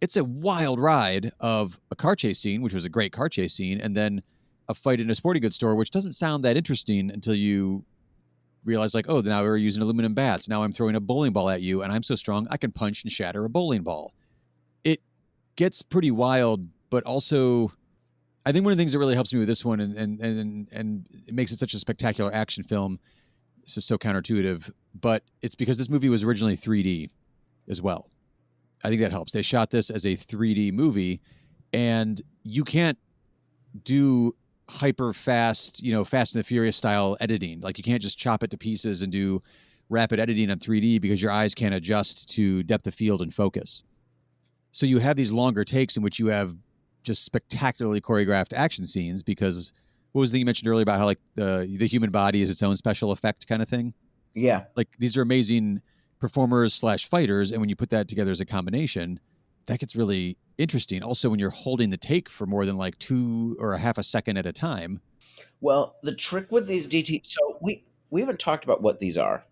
it's a wild ride of a car chase scene, which was a great car chase scene, and then a fight in a sporting goods store, which doesn't sound that interesting until you realize like, oh, now we're using aluminum bats. Now I'm throwing a bowling ball at you and I'm so strong I can punch and shatter a bowling ball. It gets pretty wild, but also I think one of the things that really helps me with this one and it makes it such a spectacular action film, this is so counterintuitive, but it's because this movie was originally 3D as well. I think that helps. They shot this as a 3D movie, and you can't do hyper fast, Fast and the Furious style editing. Like you can't just chop it to pieces and do rapid editing on 3D because your eyes can't adjust to depth of field and focus. So you have these longer takes in which you have just spectacularly choreographed action scenes because what was the thing you mentioned earlier about how like the human body is its own special effect kind of thing? Yeah. Like these are amazing performers / fighters. And when you put that together as a combination, that gets really interesting. Also, when you're holding the take for more than like 2 or a half a second at a time. Well, the trick with these so we haven't talked about what these are.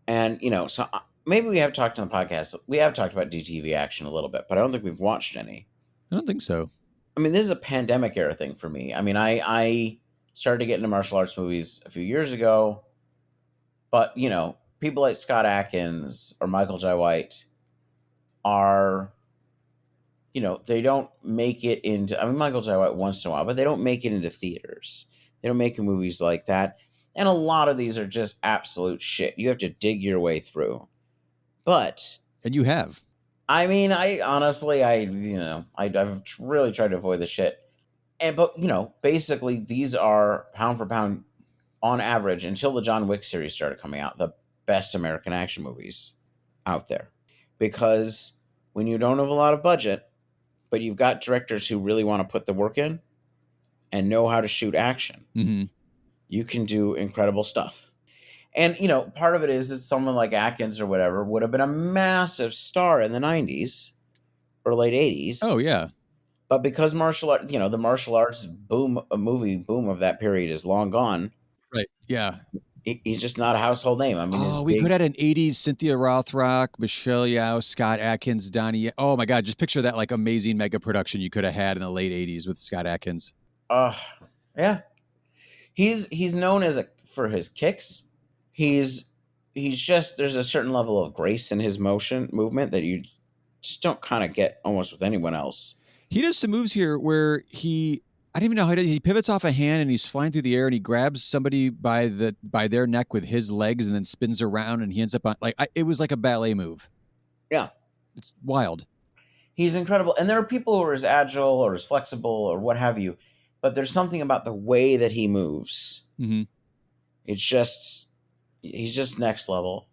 And, so maybe we have talked on the podcast. We have talked about DTV action a little bit, but I don't think we've watched any. I don't think so. I mean, this is a pandemic era thing for me. I mean, I started to get into martial arts movies a few years ago, but, people like Scott Adkins or Michael Jai White are, they don't make it into, I mean, Michael Jai White once in a while, but they don't make it into theaters. They don't make movies like that. And a lot of these are just absolute shit. You have to dig your way through. But. And you have. I mean, I've really tried to avoid the shit. But basically these are pound for pound on average until the John Wick series started coming out, the best American action movies out there. Because when you don't have a lot of budget, but you've got directors who really want to put the work in and know how to shoot action, you can do incredible stuff. And, part of it is someone like Atkins or whatever would have been a massive star in the 90s or late 80s. Oh, yeah. But because martial art, the martial arts movie boom of that period is long gone. Right. Yeah. He's just not a household name. I mean, we could have had an 80s Cynthia Rothrock, Michelle Yeoh, Scott Adkins, Donnie. Oh, my God. Just picture that like amazing mega production you could have had in the late 80s with Scott Adkins. Yeah. He's known for his kicks. He's just, there's a certain level of grace in his movement that you just don't kind of get almost with anyone else. He does some moves here where I don't even know how he pivots off a hand and he's flying through the air and he grabs somebody by their neck with his legs and then spins around and he ends up on it was like a ballet move. Yeah. It's wild. He's incredible. And there are people who are as agile or as flexible or what have you, but there's something about the way that he moves. Mm-hmm. He's just next level.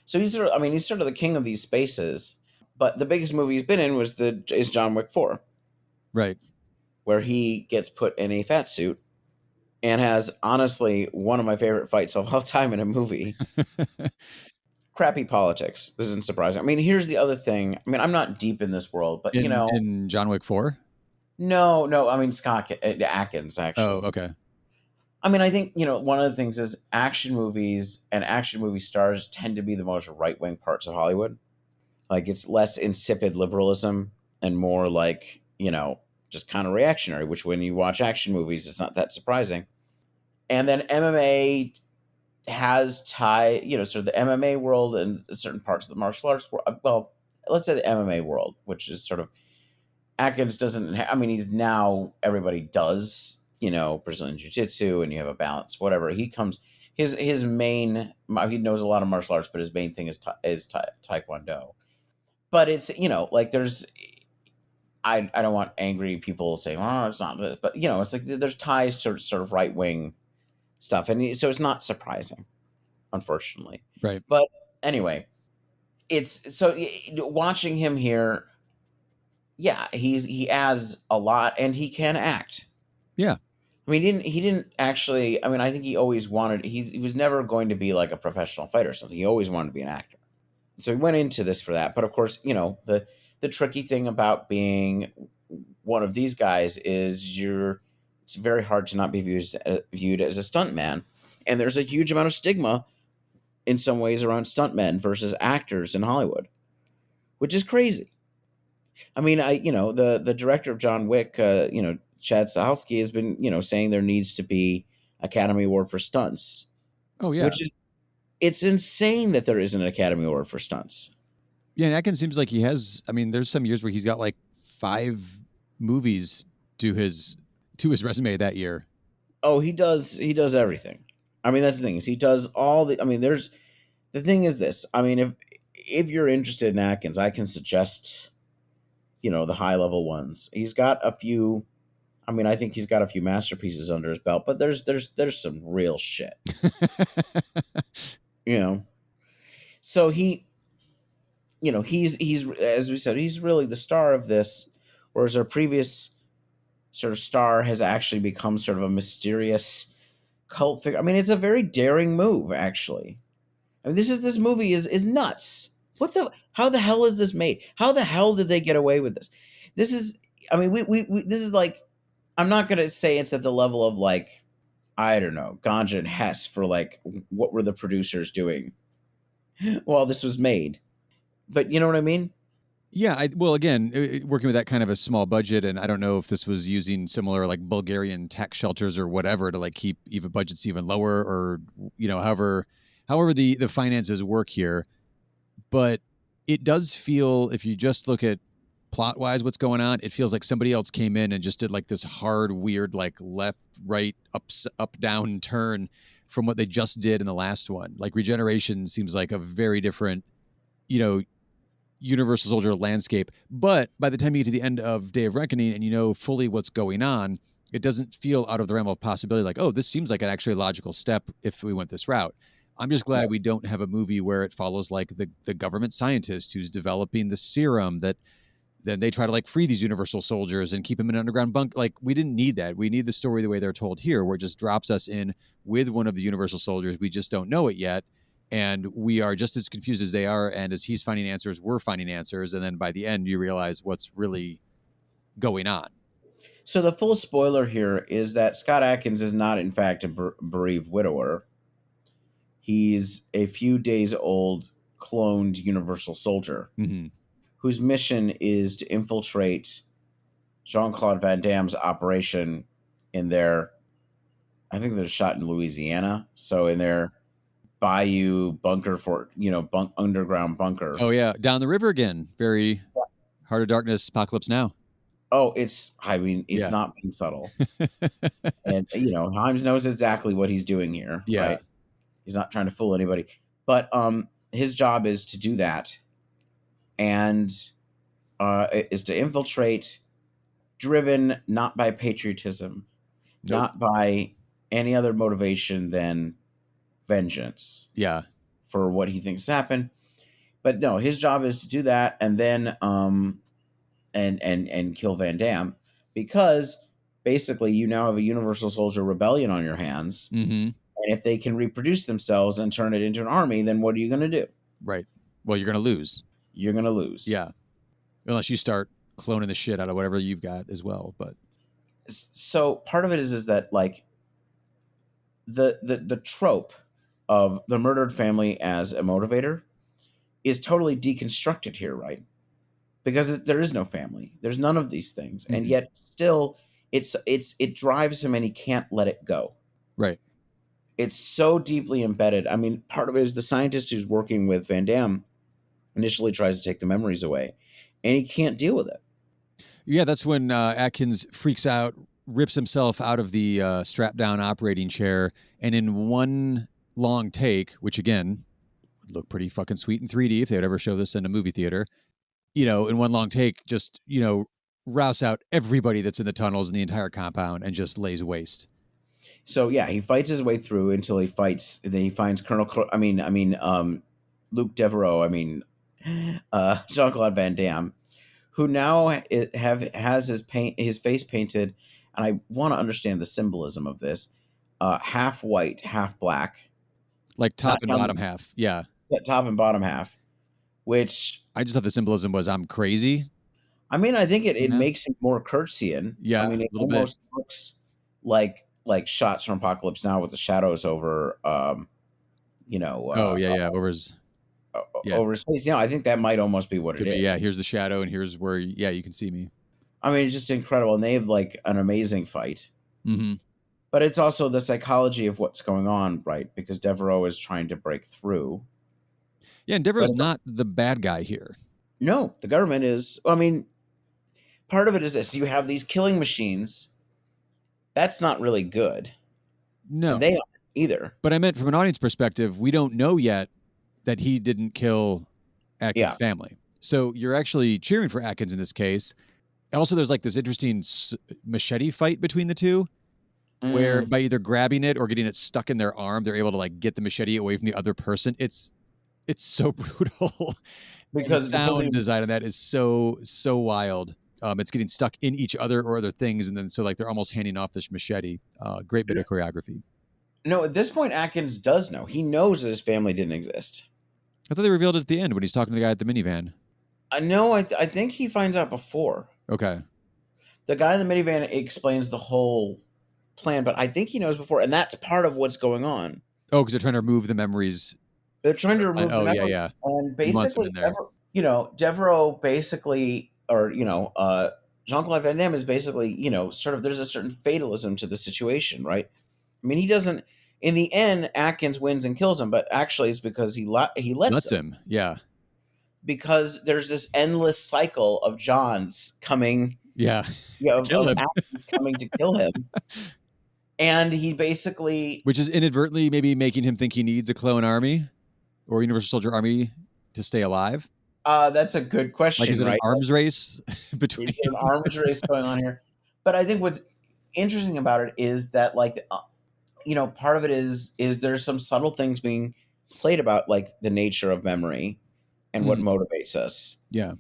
So he's sort of the king of these spaces. But the biggest movie he's been in is John Wick 4. Right. Where he gets put in a fat suit and has honestly one of my favorite fights of all time in a movie. Crappy politics. This isn't surprising. I mean, here's the other thing. I mean, I'm not deep in this world, but in John Wick 4? No. I mean, Scott Adkins, actually. Oh, okay. I mean, I think, one of the things is action movies and action movie stars tend to be the most right-wing parts of Hollywood. Like, it's less insipid liberalism and more like, just kind of reactionary, which when you watch action movies, it's not that surprising. And then MMA has sort of the MMA world and certain parts of the martial arts world. Well, let's say the MMA world, which is sort of, Atkins doesn't, he's now, everybody does, Brazilian Jiu-Jitsu and you have a balance, whatever. He comes, his main, he knows a lot of martial arts, but his main thing is Taekwondo. But it's, there's, I don't want angry people saying, oh, it's not this, but it's like there's ties to sort of right-wing stuff. And so it's not surprising, unfortunately. Right. But anyway, it's so watching him here. Yeah, he adds a lot and he can act. Yeah. I mean, he didn't actually, I think he always wanted, he was never going to be like a professional fighter or something. He always wanted to be an actor. So he went into this for that. But of course, the tricky thing about being one of these guys is it's very hard to not be viewed as a stuntman. And there's a huge amount of stigma in some ways around stuntmen versus actors in Hollywood, which is crazy. I mean, the director of John Wick, Chad Stahelski has been, saying there needs to be Academy Award for stunts. Oh yeah. It's insane that there isn't an Academy Award for stunts. Yeah, and Atkins seems like he has. I mean, there's some years where he's got like 5 movies to his resume that year. Oh, he does everything. I mean, that's the thing, is he does all the. I mean, the thing is this. I mean, if you're interested in Atkins, I can suggest, the high level ones. He's got a few. I mean, I think he's got a few masterpieces under his belt, but there's some real shit. So he's as we said, he's really the star of this, whereas our previous sort of star has actually become sort of a mysterious cult figure. I mean, it's a very daring move, actually. I mean, this movie is nuts. How the hell is this made? How the hell did they get away with this? This is, I mean, we this is like, I'm not going to say it's at the level of like, I don't know, Ganja and Hess for like, what were the producers doing while this was made? But you know what I mean? Yeah. Well, again, working with that kind of a small budget, and I don't know if this was using similar like Bulgarian tax shelters or whatever to like keep even budgets even lower, or however the finances work here. But it does feel, if you just look at plot wise what's going on, it feels like somebody else came in and just did like this hard, weird, like left, right, up, down turn from what they just did in the last one. Like Regeneration seems like a very different, Universal Soldier landscape. But by the time you get to the end of Day of Reckoning and you know fully what's going on, it doesn't feel out of the realm of possibility. Like, oh, this seems like an actually logical step if we went this route. I'm just glad we don't have a movie where it follows like the government scientist who's developing the serum that then they try to like free these Universal Soldiers and keep them in an underground bunk. Like, we didn't need that. We need the story the way they're told here, where it just drops us in with one of the Universal Soldiers. We just don't know it yet. And we are just as confused as they are. And as he's finding answers, we're finding answers. And then by the end, you realize what's really going on. So the full spoiler here is that Scott Adkins is not, in fact, a bereaved widower. He's a few days old cloned Universal Soldier, whose mission is to infiltrate Jean-Claude Van Damme's operation in their, I think they're shot in Louisiana. So in their bayou bunker underground bunker. Oh yeah. Down the river again. Very Heart of Darkness, Apocalypse Now. Oh, it's not being subtle. And, Hyams knows exactly what he's doing here. Yeah. Right? He's not trying to fool anybody. But his job is to do that. And is to infiltrate, driven not by patriotism, not by any other motivation than vengeance. Yeah. For what he thinks happened. But no, his job is to do that and then and kill Van Damme, because basically you now have a Universal Soldier rebellion on your hands. Mm-hmm. And if they can reproduce themselves and turn it into an army, then what are you going to do? Right. Well, you're going to lose. You're going to lose. Yeah. Unless you start cloning the shit out of whatever you've got as well. But so part of it is that like the trope of the murdered family as a motivator is totally deconstructed here, right? Because there is no family. There's none of these things. Mm-hmm. And yet still it drives him and he can't let it go. Right. It's so deeply embedded. I mean, part of it is the scientist who's working with Van Damme initially tries to take the memories away, and he can't deal with it. Yeah, that's when Atkins freaks out, rips himself out of the strap-down operating chair, and in one long take, which again would look pretty fucking sweet in 3D if they'd ever show this in a movie theater, in one long take, just, rouse out everybody that's in the tunnels and the entire compound and just lays waste. So yeah, he fights his way through until he finds Luke Devereaux, Jean-Claude Van Damme, who now has his face painted, and I want to understand the symbolism of this, half white, half black. Like top and bottom half, yeah. Top and bottom half, which... I just thought the symbolism was I'm crazy. I mean, I think it makes him more Kurtzian. Yeah, I mean, it almost looks like shots from Apocalypse Now with the shadows over, over his over his face. I think that might almost be what it is. Yeah, here's the shadow, and here's where you can see me. I mean, it's just incredible, and they have like an amazing fight. Mm-hmm. But it's also the psychology of what's going on, right? Because Devereaux is trying to break through. Yeah, and Devereaux's not the bad guy here. No, the government is. I mean, part of it is this: you have these killing machines. That's not really good. No, they aren't either. But I meant from an audience perspective, we don't know yet that he didn't kill Atkins' family. So you're actually cheering for Atkins in this case. Also, there's like this interesting machete fight between the two, where by either grabbing it or getting it stuck in their arm, they're able to like get the machete away from the other person. It's so brutal because the sound design of that is so wild. It's getting stuck in each other or other things, and then so like they're almost handing off this machete. Great bit of choreography. No, at this point, Atkins does know. He knows that his family didn't exist. I thought they revealed it at the end when he's talking to the guy at the minivan. No, I think he finds out before. Okay. The guy in the minivan explains the whole plan, but I think he knows before, and that's part of what's going on. Oh, because they're trying to remove the memories. They're trying to remove the memories. Yeah. And basically, Devereaux basically, or, Jean-Claude Van Damme is basically, sort of, there's a certain fatalism to the situation, right? I mean, he doesn't, in the end, Atkins wins and kills him, but actually it's because he lets him. Yeah. Because there's this endless cycle of Johns coming. Yeah. Of Atkins coming to kill him. And he basically... Which is inadvertently maybe making him think he needs a clone army or Universal Soldier army to stay alive. That's a good question. Like, is it an arms race between? Is there an arms race going on here? But I think what's interesting about it is that, like, part of it is there's some subtle things being played about, like the nature of memory and what motivates us. Yeah.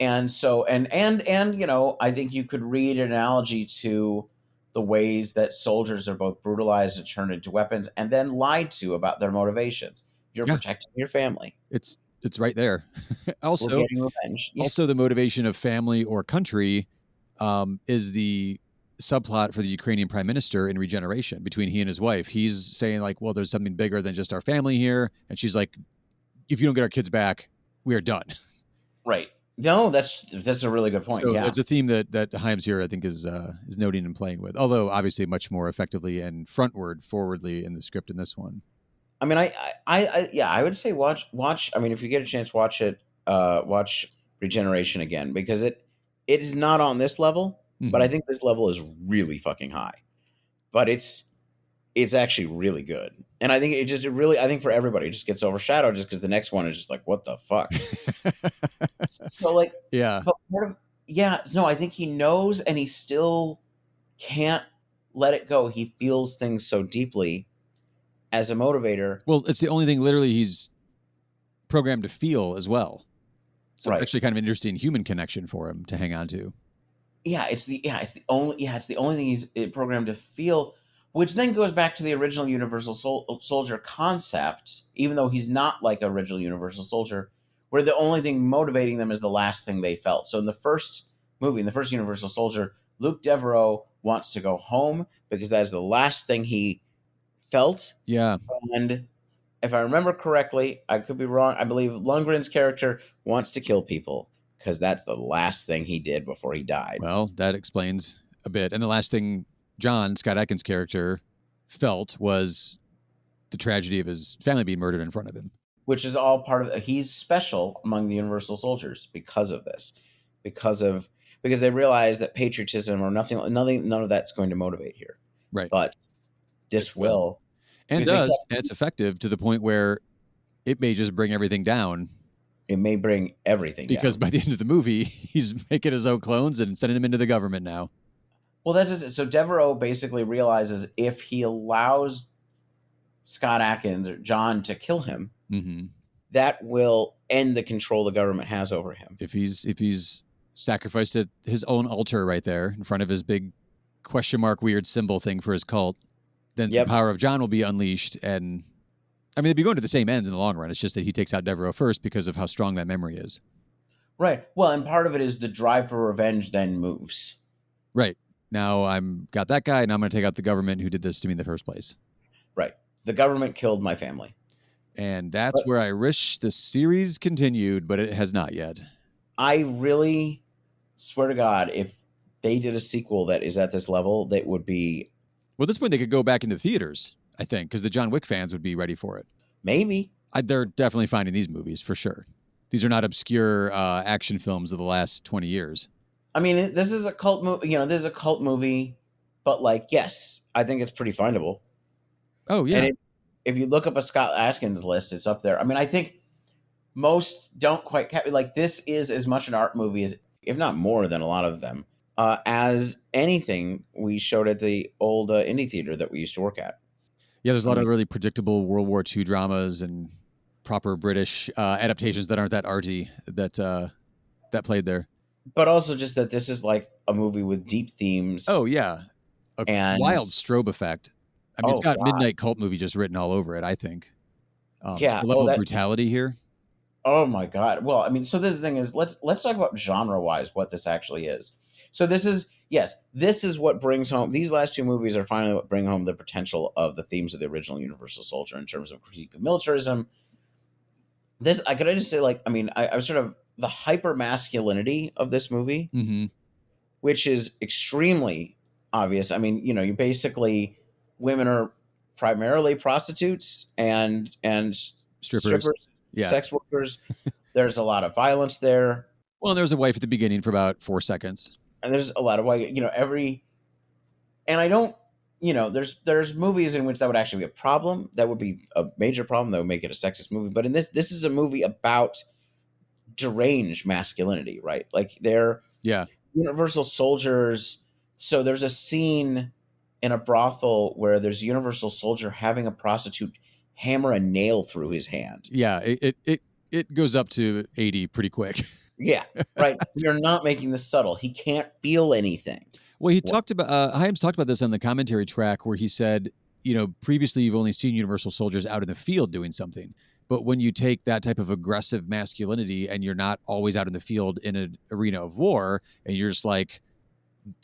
And so, and I think you could read an analogy to the ways that soldiers are both brutalized and turned into weapons and then lied to about their motivations. You're protecting your family. It's right there. Also, we're getting revenge. Yeah. Also, the motivation of family or country is the subplot for the Ukrainian prime minister in Regeneration between he and his wife. He's saying like, well, there's something bigger than just our family here. And she's like, if you don't get our kids back, we are done. Right. No, that's a really good point. So yeah. It's a theme that Hyams here, I think, is noting and playing with, although obviously much more effectively and forwardly in the script in this one. I mean, I would say watch. I mean, if you get a chance, watch it. Watch Regeneration again, because it is not on this level, but I think this level is really fucking high. But it's actually really good, and I think I think for everybody, it just gets overshadowed just because the next one is just like, what the fuck. So like, yeah, but no, I think he knows, and he still can't let it go. He feels things so deeply as a motivator. Well, it's the only thing literally he's programmed to feel as well. So it's actually kind of an interesting human connection for him to hang on to. Yeah, it's the only thing he's programmed to feel, which then goes back to the original Universal Soldier concept, even though he's not like original Universal Soldier, where the only thing motivating them is the last thing they felt. So in the first movie, in the first Universal Soldier, Luke Devereaux wants to go home because that is the last thing he felt. Yeah. And if I remember correctly, I could be wrong, I believe Lundgren's character wants to kill people because that's the last thing he did before he died. Well, that explains a bit. And the last thing Scott Adkins' character, felt was the tragedy of his family being murdered in front of him. Which is all part of he's special among the Universal Soldiers because of this. Because they realize that patriotism or none of that's going to motivate here. Right. But this will. And does, and it's effective to the point where it may just bring everything down. It may bring everything down. Because by the end of the movie, he's making his own clones and sending them into the government now. Well, that's just it. So Devereaux basically realizes if he allows Scott Adkins or John to kill him, that will end the control the government has over him. If he's sacrificed at his own altar right there in front of his big question mark weird symbol thing for his cult, then the power of John will be unleashed. And I mean, they'd be going to the same ends in the long run. It's just that he takes out Devereaux first because of how strong that memory is. Right. Well, and part of it is the drive for revenge then moves. Right. now I'm got that guy, and I'm going to take out the government who did this to me in the first place. Right. The government killed my family. And that's where I wish the series continued, but it has not yet. I really swear to God, if they did a sequel that is at this level, that would be... Well, at this point, they could go back into theaters, I think, because the John Wick fans would be ready for it. Maybe. They're definitely finding these movies, for sure. These are not obscure action films of the last 20 years. I mean, this is a cult movie. This is a cult movie, but like, yes, I think it's pretty findable. Oh, yeah. And if you look up a Scott Adkins list, it's up there. I mean, I think most don't quite like, this is as much an art movie as, if not more than a lot of them, as anything we showed at the old indie theater that we used to work at. Yeah, there's a lot of really predictable World War II dramas and proper British adaptations that aren't that arty that played there. But also just that this is like a movie with deep themes. Oh, yeah. And wild strobe effect. I mean, it's got God. Midnight Cult movie just written all over it, I think. Yeah. The level of brutality here. Oh, my God. Well, I mean, so this thing is, let's talk about genre-wise what this actually is. So this is, yes, this is what brings home, these last two movies are finally what bring home the potential of the themes of the original Universal Soldier in terms of critique of militarism. Could I just say, like, I mean, I was sort of the hyper masculinity of this movie, which is extremely obvious. I mean, you basically, women are primarily prostitutes and strippers, sex workers. There's a lot of violence there. Well, there's a wife at the beginning for about 4 seconds. And there's a lot of and I don't, there's movies in which that would actually be a problem. That would be a major problem. That would make it a sexist movie. But in this is a movie about deranged masculinity, right? Like they're Universal Soldiers. So there's a scene in a brothel where there's a Universal Soldier having a prostitute hammer a nail through his hand. Yeah, it goes up to 80 pretty quick. Yeah, right. You're not making this subtle. He can't feel anything. Well, talked about Hyams talked about this on the commentary track where he said, previously you've only seen Universal Soldiers out in the field doing something. But when you take that type of aggressive masculinity and you're not always out in the field in an arena of war, and you're just like,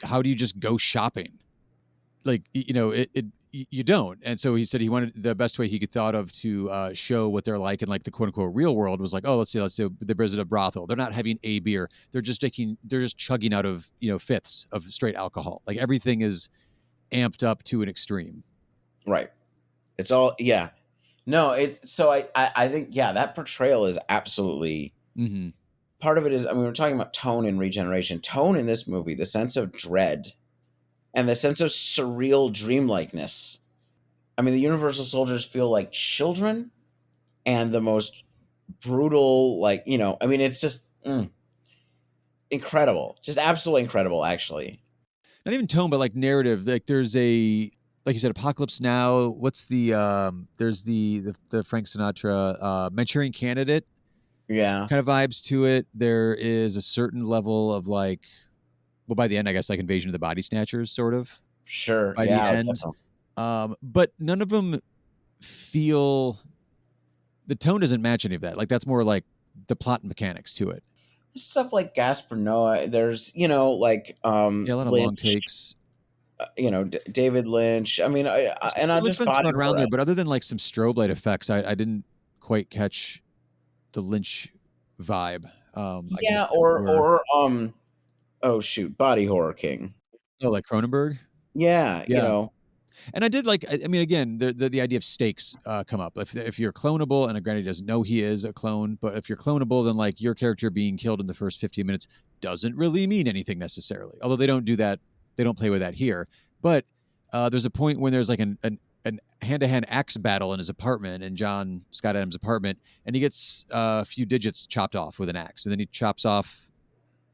how do you just go shopping? Like, you don't. And so he said he wanted the best way he could thought of to show what they're like in like the quote unquote real world was like, oh, let's say they visit a brothel. They're not having a beer. They're just chugging out of, fifths of straight alcohol. Like everything is amped up to an extreme. Right. It's all, yeah. No, I think, that portrayal is absolutely part of it is, I mean, we're talking about tone in Regeneration. Tone in this movie, the sense of dread and the sense of surreal dreamlikeness. I mean, the Universal Soldiers feel like children and the most brutal, like, I mean, it's just incredible. Just absolutely incredible, actually. Not even tone, but like narrative. Like there's like you said, Apocalypse Now. What's there's the Frank Sinatra Manchurian Candidate. Yeah. Kind of vibes to it. There is a certain level of like, well, by the end, I guess like Invasion of the Body Snatchers, sort of. Sure. By the end. But none of them feel, the tone doesn't match any of that. Like that's more like the plot and mechanics to it. There's stuff like Gaspar Noé. There's, like a lot of Lynch, long takes. David Lynch. I mean, I'll just body around there, but other than like some strobe light effects, I didn't quite catch the Lynch vibe. Oh shoot, Body Horror King. Oh, like Cronenberg. Yeah. And I did like. I mean, again, the idea of stakes come up. If you're clonable, and granted, he doesn't know he is a clone, but if you're clonable, then like your character being killed in the first 15 minutes doesn't really mean anything necessarily. Although they don't do that. They don't play with that here. But there's a point when there's like an hand-to-hand axe battle in his apartment, in John Scott Adams' apartment, and he gets a few digits chopped off with an axe, and then he chops off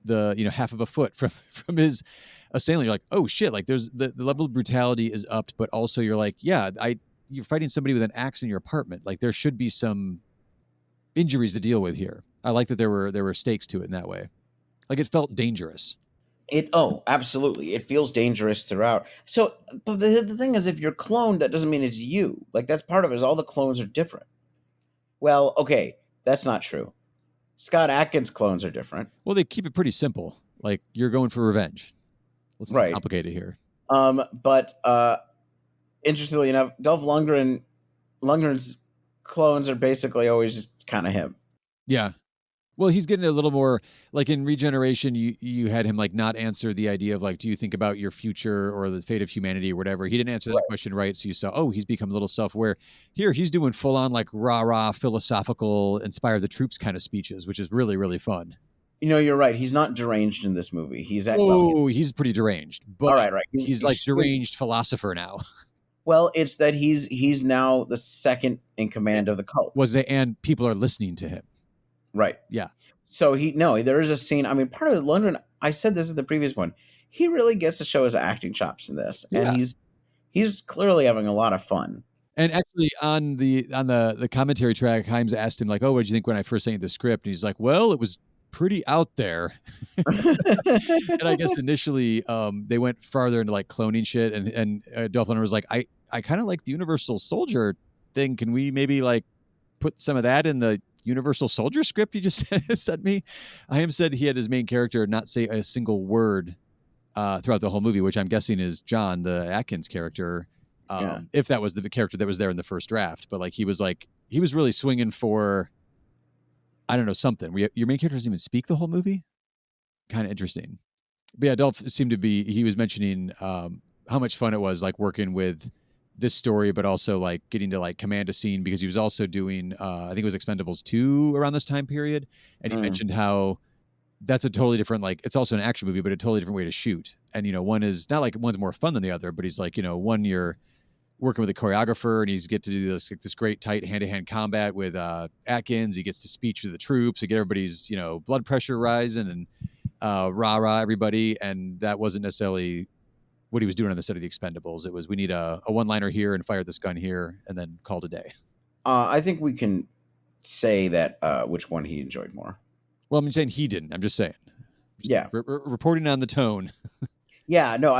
the half of a foot from his assailant. You're like, oh shit! Like there's the level of brutality is upped, but also you're like, yeah, you're fighting somebody with an axe in your apartment. Like there should be some injuries to deal with here. I like that there were stakes to it in that way. Like it felt dangerous. Absolutely. It feels dangerous throughout. So, but the thing is, if you're cloned, that doesn't mean it's you. Like that's part of it. Is all the clones are different. Well, okay, that's not true. Scott Adkins clones are different. Well, they keep it pretty simple. Like you're going for revenge. Let's not complicate it here. But interestingly enough, Dolph Lundgren's clones are basically always just kind of him. Yeah. Well, he's getting a little more like in Regeneration. You had him like not answer the idea of like, do you think about your future or the fate of humanity or whatever? He didn't answer that question right. So you saw, oh, he's become a little self-aware. Here, he's doing full on like rah philosophical, inspire the troops kind of speeches, which is really, really fun. You're right. He's not deranged in this movie. He's pretty deranged. But all right. He's like deranged philosopher now. Well, it's that he's now the second in command of the cult. And people are listening to him. Right. Yeah. So there is a scene. I mean, part of London, I said this in the previous one, he really gets to show his acting chops in this. Yeah. And he's clearly having a lot of fun. And actually on the commentary track, Hyams asked him like, oh, what did you think when I first sent you the script? And he's like, well, it was pretty out there. And I guess initially they went farther into like cloning shit. And Dolph Lundgren was like, I kind of like the Universal Soldier thing. Can we maybe like put some of that in the Universal Soldier script you just sent me? Hyams said he had his main character not say a single word throughout the whole movie, which I'm guessing is John, the Atkins character, if that was the character that was there in the first draft. But like he was really swinging for, I don't know, something. Your main character doesn't even speak the whole movie? Kind of interesting. But yeah, Dolph seemed to be, he was mentioning how much fun it was like working with this story, but also like getting to like command a scene because he was also doing I think it was Expendables 2 around this time period, and he mentioned how that's a totally different, like it's also an action movie but a totally different way to shoot. And one is not like one's more fun than the other, but he's like, one you're working with a choreographer and he's get to do this great tight hand-to-hand combat with Atkins. He gets to speech to the troops to get everybody's blood pressure rising and rah everybody, and that wasn't necessarily what he was doing on the set of the Expendables. It was, we need a one-liner here and fire this gun here and then call it a day. I think we can say that which one he enjoyed more. Well, I'm saying he didn't. I'm just saying. Yeah. Reporting on the tone. Yeah, no,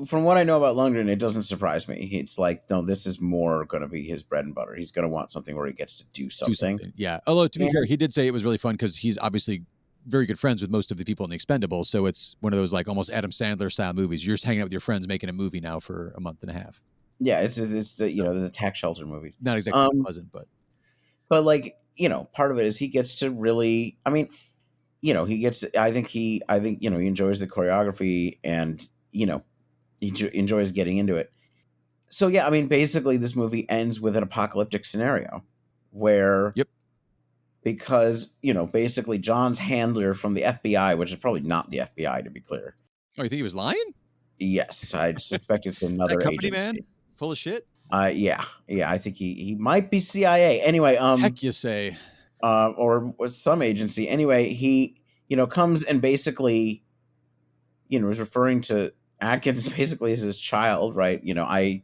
from what I know about Lundgren, it doesn't surprise me. It's like, no, this is more going to be his bread and butter. He's going to want something where he gets to do something. Yeah. Although, to be fair, he did say it was really fun because he's obviously very good friends with most of the people in the Expendables. So it's one of those like almost Adam Sandler style movies. You're just hanging out with your friends making a movie now for a month and a half. Yeah, it's the the tax shelter movies. Not exactly pleasant, but like, part of it is he gets to really, he enjoys the choreography and, he enjoys getting into it. So yeah, basically this movie ends with an apocalyptic scenario where because, basically John's handler from the FBI, which is probably not the FBI to be clear. Oh, you think he was lying? Yes, I suspect it's another company agent. Man? Full of shit? Yeah, I think he might be CIA. Anyway, heck you say. Or some agency. Anyway, he, comes and basically, is referring to Atkins basically as his child, right? I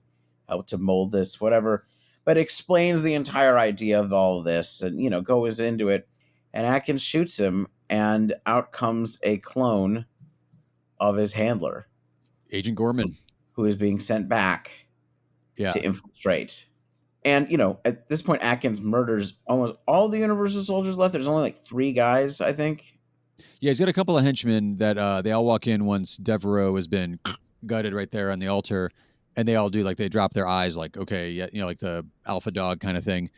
helped to mold this, whatever, but explains the entire idea of all of this and, goes into it, and Atkins shoots him, and out comes a clone of his handler, Agent Gorman, who is being sent back to infiltrate. And, at this point, Atkins murders almost all the Universal Soldiers left. There's only like 3 guys, I think. Yeah, he's got a couple of henchmen that they all walk in once Devereaux has been gutted right there on the altar. And they all do, like, they drop their eyes like, okay, yeah, like the alpha dog kind of thing.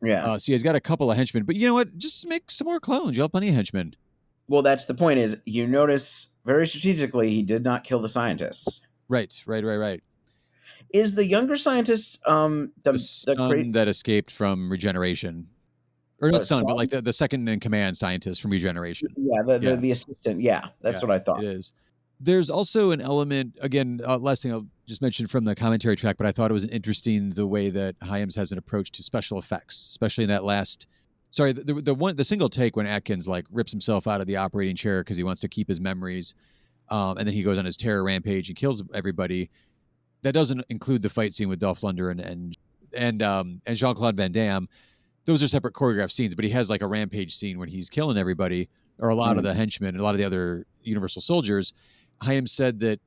Yeah. So he's got a couple of henchmen. But you know what? Just make some more clones. You'll have plenty of henchmen. Well, that's the point is, you notice very strategically he did not kill the scientists. Right. Is the younger scientist the son that escaped from Regeneration? Or not son, but like the second in command scientist from Regeneration. Yeah, the assistant. Yeah, that's what I thought. It is. There's also an element, again, last thing I'll just mention from the commentary track, but I thought it was interesting the way that Hyams has an approach to special effects, especially in that last, the single take when Atkins like rips himself out of the operating chair because he wants to keep his memories, and then he goes on his terror rampage and kills everybody. That doesn't include the fight scene with Dolph Lundgren and Jean-Claude Van Damme. Those are separate choreographed scenes, but he has like a rampage scene when he's killing everybody, or a lot of the henchmen and a lot of the other Universal Soldiers. Hyams said that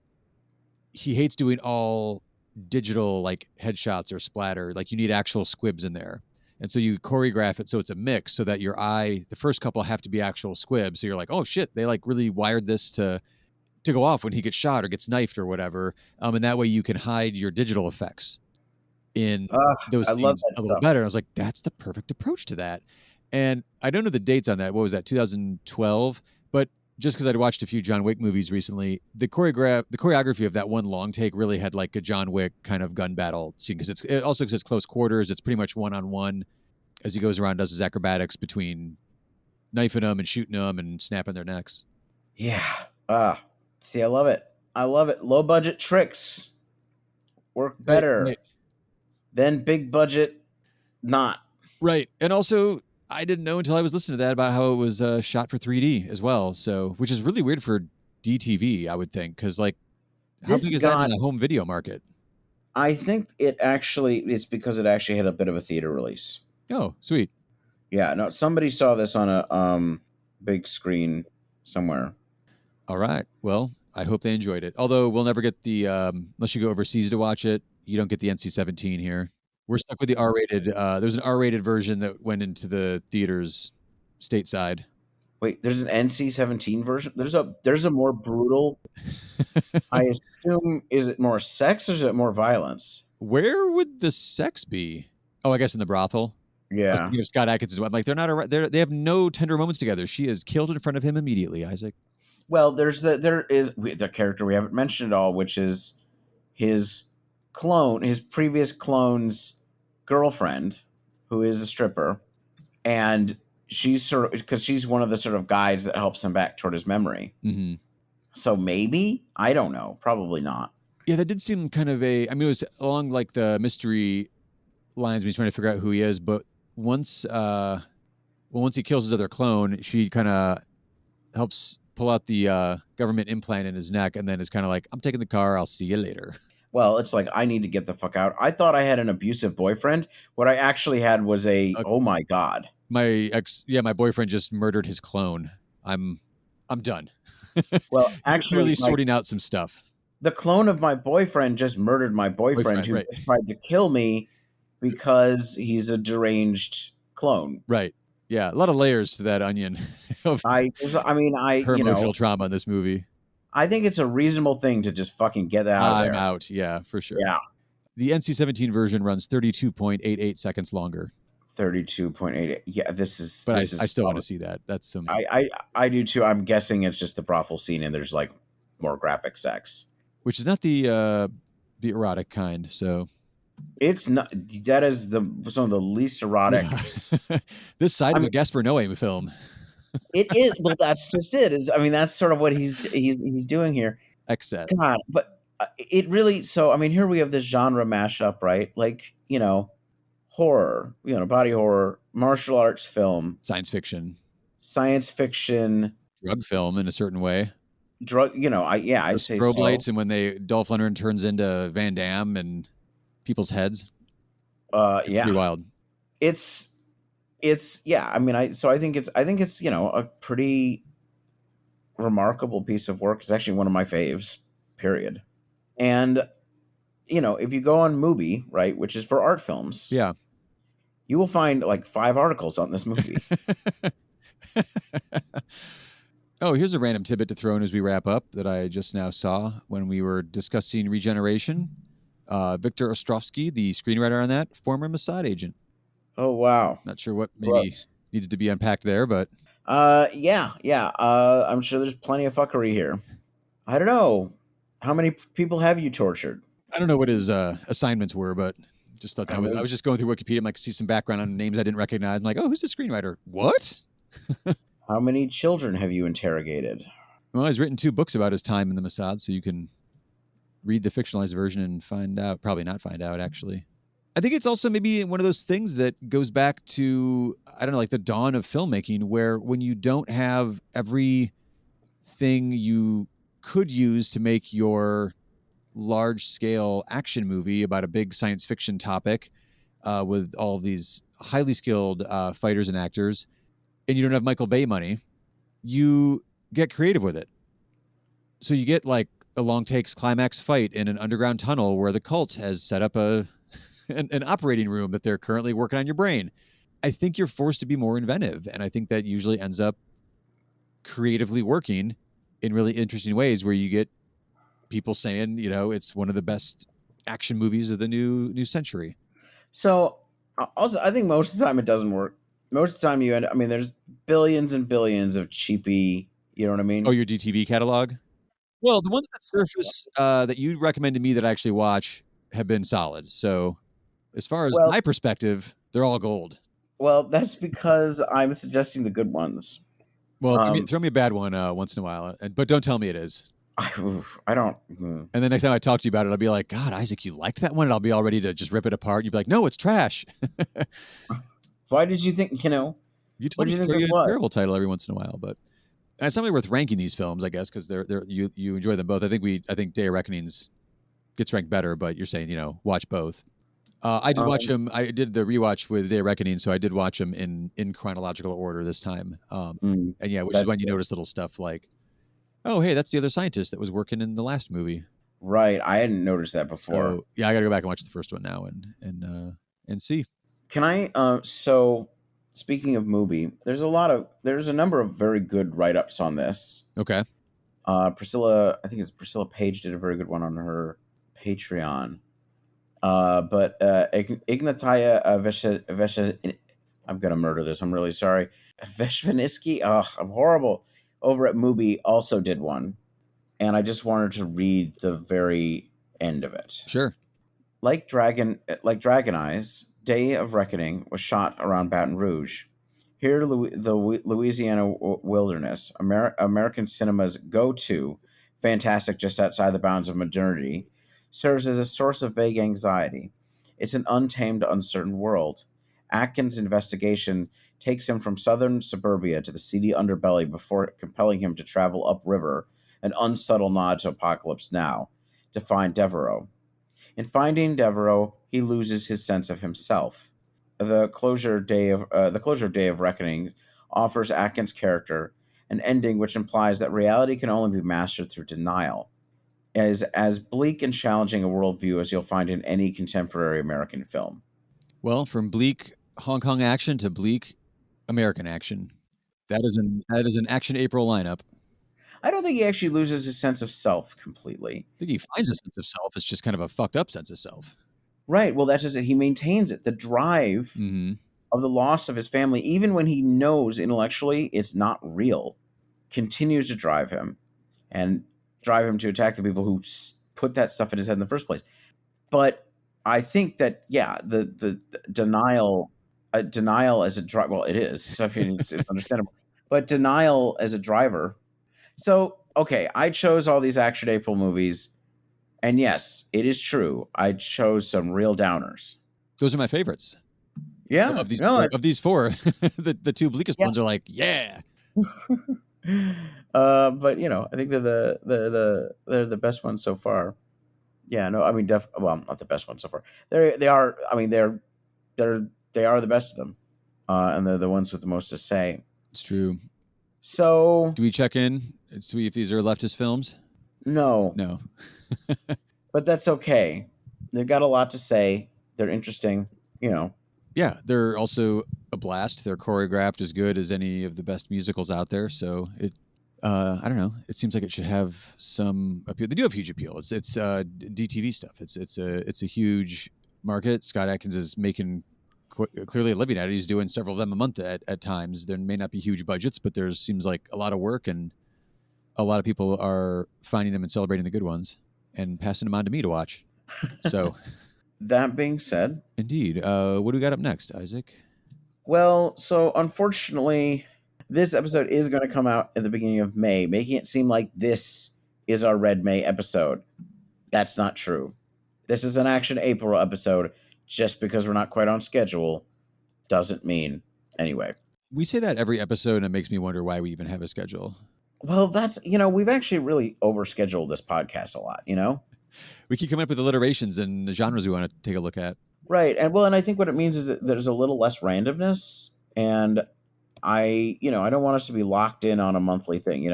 he hates doing all digital like headshots or splatter. Like you need actual squibs in there. And so you choreograph it so it's a mix so that your eye, the first couple have to be actual squibs. So you're like, oh shit, they like really wired this to to go off when he gets shot or gets knifed or whatever. And that way you can hide your digital effects in those I love scenes that a little stuff. better. I was like, that's the perfect approach to that. And I don't know the dates on that. What was that, 2012? But just because I'd watched a few John Wick movies recently, the choreography of that one long take really had like a John Wick kind of gun battle scene, because it's close quarters. It's pretty much one-on-one as he goes around, does his acrobatics between knifing them and shooting them and snapping their necks. Yeah. See, I love it. I love it. Low budget tricks work better than big budget not. Right. And also, I didn't know until I was listening to that about how it was shot for 3D as well. So, which is really weird for DTV, I would think, because like, how big is that in the home video market? I think it's because it actually had a bit of a theater release. Oh, sweet. Yeah, no, somebody saw this on a big screen somewhere. All right. Well, I hope they enjoyed it. Although we'll never get the unless you go overseas to watch it, you don't get the NC-17 here. We're stuck with the R-rated. There's an R-rated version that went into the theaters stateside. Wait, there's an NC-17 version? There's a more brutal. I assume, is it more sex or is it more violence? Where would the sex be? Oh, I guess in the brothel. Yeah. I was thinking of Scott Adkins. I'm like, they have no tender moments together. She is killed in front of him immediately, Isaac. Well, there is the character we haven't mentioned at all, which is his previous clone's girlfriend, who is a stripper, and she's because she's one of the sort of guides that helps him back toward his memory. Mm-hmm. So maybe, I don't know, probably not. Yeah, that did seem kind of it was along like the mystery lines when he's trying to figure out who he is, but once he kills his other clone, she kind of helps pull out the government implant in his neck, and then is kind of like, I'm taking the car, I'll see you later. Well, it's like, I need to get the fuck out. I thought I had an abusive boyfriend. What I actually had was oh my God. My boyfriend just murdered his clone. I'm done. Well, actually, clearly sorting out some stuff. The clone of my boyfriend just murdered my boyfriend who just tried to kill me because he's a deranged clone. Right. Yeah, a lot of layers to that onion. Her emotional trauma in this movie. I think it's a reasonable thing to just fucking get that out of there. I'm out. Yeah, for sure. Yeah. The NC-17 version runs 32.88 seconds longer. 32.88. Yeah, this is. But I still want to see that. That's some. I do too. I'm guessing it's just the brothel scene, and there's like more graphic sex, which is not the erotic kind. So. It's not. That is some of the least erotic. Yeah. This side of a Gaspar Noé film. It is. Well, that's just it. That's sort of what he's doing here. Excess. God, but it really. So here we have this genre mashup, right? Like horror, body horror, martial arts film, science fiction, drug film in a certain way. I'd say strobe lights, and when Dolph Lundgren turns into Van Damme and people's heads. Yeah, pretty wild. It's yeah. I think it's a pretty remarkable piece of work. It's actually one of my faves. Period. And if you go on Mubi, right, which is for art films, yeah, you will find like 5 articles on this movie. Oh, here's a random tidbit to throw in as we wrap up that I just now saw when we were discussing Regeneration. Victor Ostrovsky, the screenwriter on that, former Mossad agent. Oh, wow. Not sure what maybe needs to be unpacked there, but... Yeah. I'm sure there's plenty of fuckery here. I don't know. How many people have you tortured? I don't know what his assignments were, but just thought that I was just going through Wikipedia. I'm like, see some background on names I didn't recognize. I'm like, oh, who's the screenwriter? What? How many children have you interrogated? Well, he's written 2 books about his time in the Mossad, so you can read the fictionalized version and find out. Probably not find out, actually. I think it's also maybe one of those things that goes back to, I don't know, like the dawn of filmmaking, where when you don't have everything you could use to make your large-scale action movie about a big science fiction topic with all of these highly skilled fighters and actors, and you don't have Michael Bay money, you get creative with it. So you get like a long takes climax fight in an underground tunnel where the cult has set up an operating room that they're currently working on your brain. I think you're forced to be more inventive, and I think that usually ends up creatively working in really interesting ways where you get people saying, it's one of the best action movies of the new century. So also, I think most of the time it doesn't work. Most of the time there's billions and billions of cheapy, you know what I mean? Oh, your DTV catalog? Well, the ones that surface that you recommend to me that I actually watch have been solid. So as far as my perspective, they're all gold. Well, that's because I'm suggesting the good ones. Well, throw me a bad one once in a while, but don't tell me it is. I don't. And then next time I talk to you about it, I'll be like, God, Isaac, you liked that one? And I'll be all ready to just rip it apart. You'd be like, no, it's trash. Why did you think, You told me to throw you a terrible title every once in a while, but it's not really worth ranking these films, I guess, because you enjoy them both. I think Day of Reckonings gets ranked better, but you're saying, watch both. I did watch them. I did the rewatch with Day of Reckoning, so I did watch them in chronological order this time. And yeah, which is when you notice little stuff like, oh, hey, that's the other scientist that was working in the last movie. Right, I hadn't noticed that before. So, yeah, I got to go back and watch the first one now and see. Can I? So, speaking of movie, there's a number of very good write-ups on this. Okay. Priscilla, I think it's Priscilla Page did a very good one on her Patreon. But Ignataya Vesha, I'm gonna murder this. I'm really sorry. Veshvaniski, I'm horrible. Over at Mubi also did one, and I just wanted to read the very end of it. Sure. Like Dragon Eyes, Day of Reckoning was shot around Baton Rouge. Here, the Louisiana wilderness, American cinema's go-to, fantastic just outside the bounds of modernity, serves as a source of vague anxiety. It's an untamed, uncertain world. Atkins' investigation takes him from southern suburbia to the seedy underbelly before compelling him to travel upriver, an unsubtle nod to Apocalypse Now, to find Devereaux. In finding Devereaux, he loses his sense of himself. The closure of Day of Reckoning offers Atkins' character an ending which implies that reality can only be mastered through denial. As bleak and challenging a worldview as you'll find in any contemporary American film. Well, from bleak Hong Kong action to bleak American action, that is an Action April lineup. I don't think he actually loses his sense of self completely. I think he finds a sense of self. It's just kind of a fucked up sense of self. Right. Well, that's just it. He maintains it. The drive of the loss of his family, even when he knows intellectually it's not real, continues to drive him and drive him to attack the people who put that stuff in his head in the first place. But I think that, yeah, the denial as a driver, well, it is. I mean, it's understandable. But denial as a driver. So, okay, I chose all these Action April movies. And yes, it is true. I chose some real downers. Those are my favorites. Yeah. Of these four, the two bleakest ones are like, yeah. But I think they're the best ones so far. Yeah, no, I mean, well, not the best ones so far. They are. I mean, they are the best of them, and they're the ones with the most to say. It's true. So, do we check in and see if these are leftist films? No. But that's okay. They've got a lot to say. They're interesting. Yeah, they're also a blast. They're choreographed as good as any of the best musicals out there. So I don't know. It seems like it should have some appeal. They do have huge appeal. It's DTV stuff. It's a huge market. Scott Adkins is making clearly a living at it. He's doing several of them a month at times. There may not be huge budgets, but there seems like a lot of work, and a lot of people are finding them and celebrating the good ones and passing them on to me to watch. So that being said, indeed, what do we got up next, Isaac? Well, so unfortunately, this episode is going to come out at the beginning of May, making it seem like this is our Red May episode. That's not true. This is an Action April episode. Just because we're not quite on schedule doesn't mean anyway. We say that every episode, and it makes me wonder why we even have a schedule. Well, that's, we've actually really overscheduled this podcast a lot, We keep coming up with alliterations and the genres we want to take a look at. Right. And I think what it means is that there's a little less randomness, and I don't want us to be locked in on a monthly thing,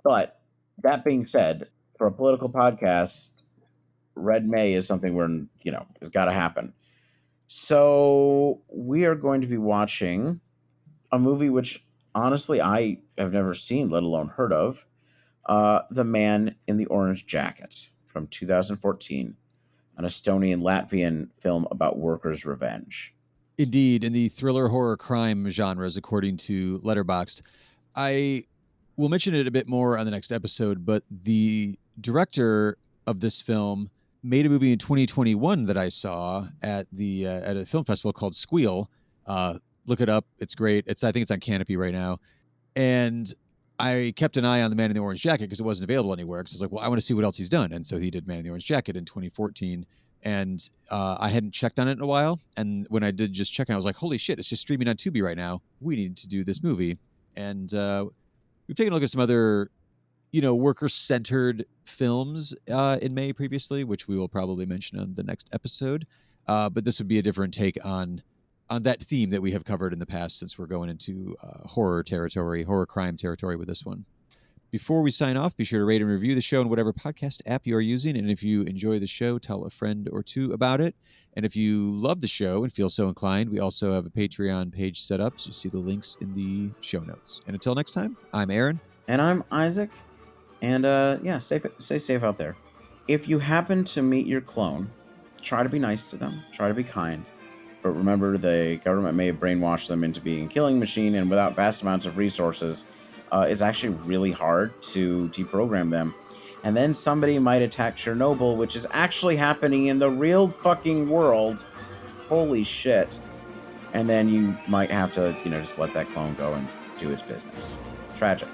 But that being said, for a political podcast, Red May is something has got to happen. So we are going to be watching a movie which honestly I have never seen, let alone heard of. The Man in the Orange Jacket from 2014, an Estonian-Latvian film about workers' revenge. Indeed, in the thriller horror crime genres, according to Letterboxd. I will mention it a bit more on the next episode, but the director of this film made a movie in 2021 that I saw at a film festival called Squeal. Look it up; it's great. I think it's on Canopy right now, and I kept an eye on The Man in the Orange Jacket because it wasn't available anywhere. Because I was like, well, I want to see what else he's done, and so he did Man in the Orange Jacket in 2014. And I hadn't checked on it in a while. And when I did just check, I was like, holy shit, it's just streaming on Tubi right now. We need to do this movie. And we've taken a look at some other, worker-centered films in May previously, which we will probably mention on the next episode. But this would be a different take on that theme that we have covered in the past, since we're going into horror crime territory with this one. Before we sign off, be sure to rate and review the show in whatever podcast app you are using. And if you enjoy the show, tell a friend or two about it. And if you love the show and feel so inclined, we also have a Patreon page set up. So you see the links in the show notes. And until next time, I'm Aaron. And I'm Isaac. And stay safe out there. If you happen to meet your clone, try to be nice to them. Try to be kind. But remember, the government may have brainwashed them into being a killing machine, and without vast amounts of resources, it's actually really hard to deprogram them. And then somebody might attack Chernobyl, which is actually happening in the real fucking world. Holy shit. And then you might have to, just let that clone go and do its business. Tragic.